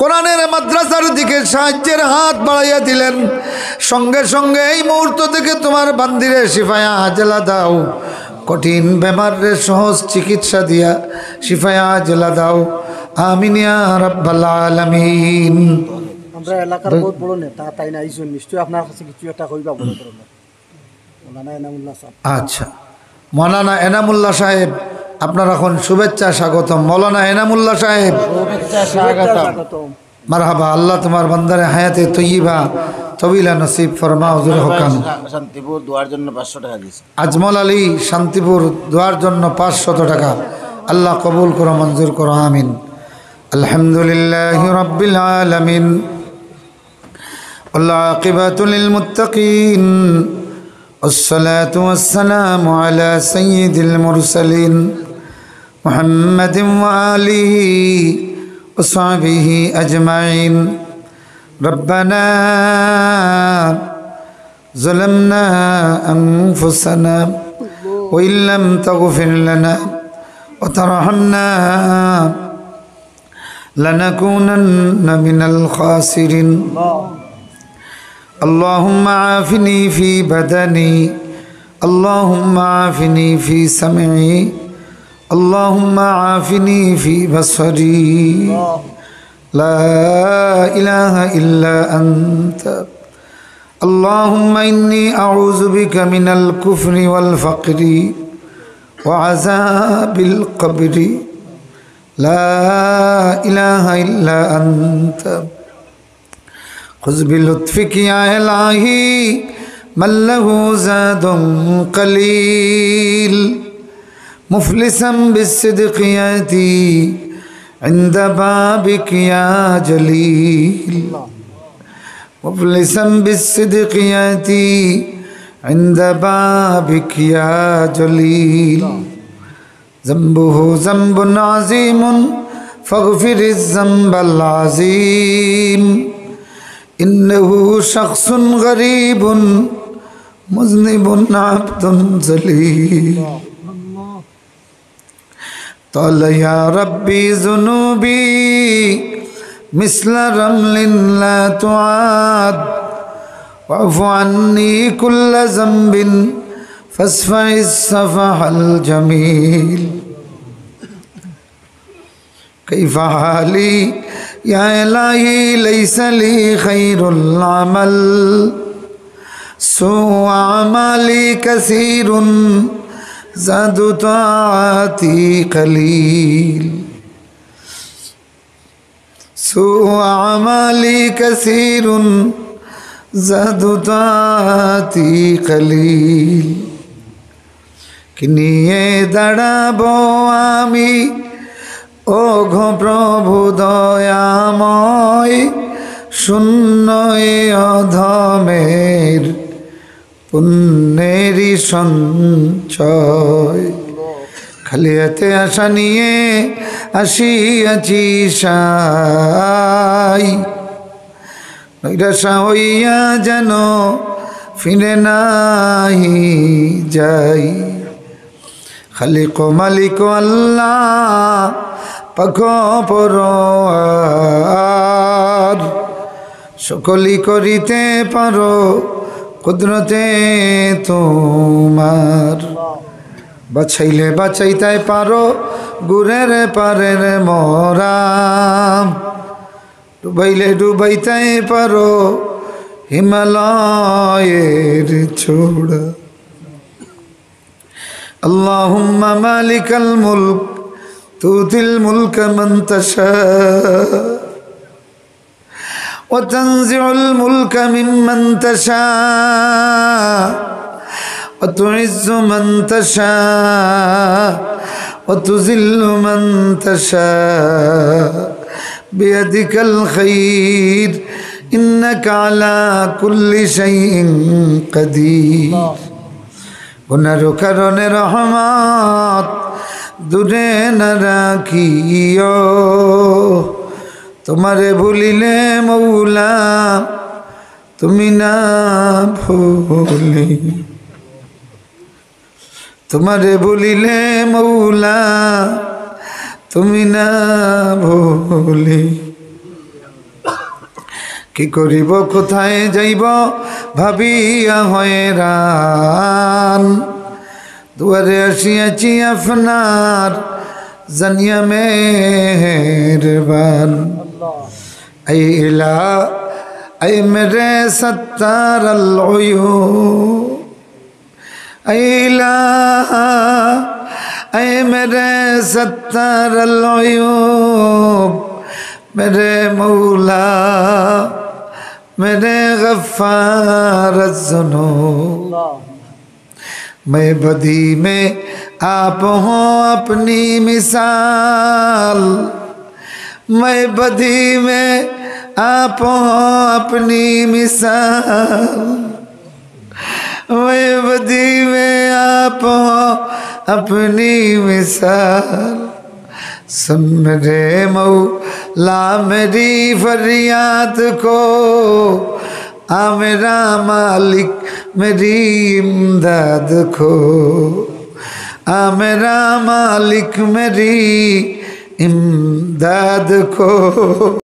কোরআনের মাদ্রাসার দিকে সাহায্যের হাত বাড়াইয়া দিলেন। সঙ্গে সঙ্গে এই মুহূর্ত থেকে তোমার বান্দিরে শিফায়া আজলা দাও, কঠিন বেমারে সহজ চিকিৎসা দিয়া শিফায়া আজলা দাও, আমিন ইয়া রাব্বাল আলামিন। আমরা এলাকার বহুত বড় নেতা, তাই না আইসুন, নিশ্চয়ই আপনার কাছে কিছু একটা কইবা বড় ধরনের। মৌলানা এনামুল্লাহ সাহেব। আচ্ছা, মৌলানা এনামুল্লাহ সাহেব, আপনার এখন শুভেচ্ছা স্বাগতম। মৌলানা এনামুল্লাহ সাহেব, শুভেচ্ছা স্বাগতম। মারহাবা। আল্লাহ তোমার বান্দারে হায়াতে তৈয়বা তবিলা নসিব ফরমা, হুজুর হকাম। শান্তিপুর দোয়ার জন্য 500 টাকা দিয়েছে। আজমল আলী শান্তিপুর দোয়ার জন্য 500 টাকা। আল্লাহ কবুল করো, মঞ্জুর করো, আমিন। আলহামদুলিল্লাহি রাব্বিল আলামিন, ওয়াল আকিবাতু লিল মুত্তাকিন, والصلاة والسلام على سيد المرسلين محمد وآله وصحبه أجمعين. ربنا ظلمنا أنفسنا وإن لم تغفر لنا وترحمنا لنكونن من الخاسرين. اللهم عافني في بدني، اللهم عافني في سمعي، اللهم عافني في بصري، لا إله إلا أنت. اللهم إني أعوذ بك من الكفر والفقر وعذاب القبر، لا إله إلا أنت. خذ بلطفك يا إلهي من له زاد قليل مفلسا بالصدق يأتي عند بابك يا جليل مفلسا بالصدق يأتي عند بابك يا جليل ذنبه ذنب عظيم فاغفر الذنب العظيم إنه شخص غريب مذنب عبد ذليل قال يا ربي ذنوبي مثل رمل لا تعاد واعف عني كل ذنب فاصفح الصفح الجميل كيف حالي يا إلهي ليس لي خير العمل سوء أعمالي كثير زاد طاعتي قليل سوء أعمالي كثير زاد طاعتي قليل কি নিয়ে দাঁড়াবো আমি ও গো প্রভু দয়াময় শূন্য এ অধমের পুণ্যেরই সঞ্চয় খালি হাতে আশা নিয়ে আসিয়াছি সাই নৈরাশা হইয়া যেন ফিরে নাহি যাই খালিক মালিক আল্লাহ পাক পরওয়ার সকলই করিতে পারো কুদরতে তোমার বাছাইলে বাছাইতে পারো গুরের পারের মরাম ডুবাইলে ডুবাইতে পারো হিমালয়ের ছোড়া আল্লাহুম্মা মালিকাল মুলক তুতিল মুলকা মান তাশা ওয়া তানজিউল মুলকা মিম্মান তাশা ওয়া তুইজ্জু মান তাশা ওয়া তুযিল্লু মান তাশা বিয়াদিকাল খায়র ইন্নাকা আলা কুল্লি শাইইন কাদির গুনার কারণে রহমত দূরে না রাখিও তোমারে ভুলিলে মৌলা তুমি না ভুলি তোমারে ভুলিলে মৌলা তুমি না ভুলি কি করিব কোথায় যাইব ভাবিয়া হয়রান দুয়ারে আসিয়াছি আপনার জানিয়া মেহেরবান আই ইলা আই মেরে সত্তার আল উয়ুব আই ইলা আই মেরে সত্তার আল উয়ুব মেরে মৌলা मेरे गफ्फार ज़ुनूब मैं बदी में आप हो अपनी मिसाल मैं बदी में आप हो अपनी मिसाल मैं बदी में आप हो अपनी मिसाल सुन मेरे मौला मेरी फरियाद को आ मेरा मालिक मेरी इमदाद को आ मेरा मालिक मेरी इमदाद को।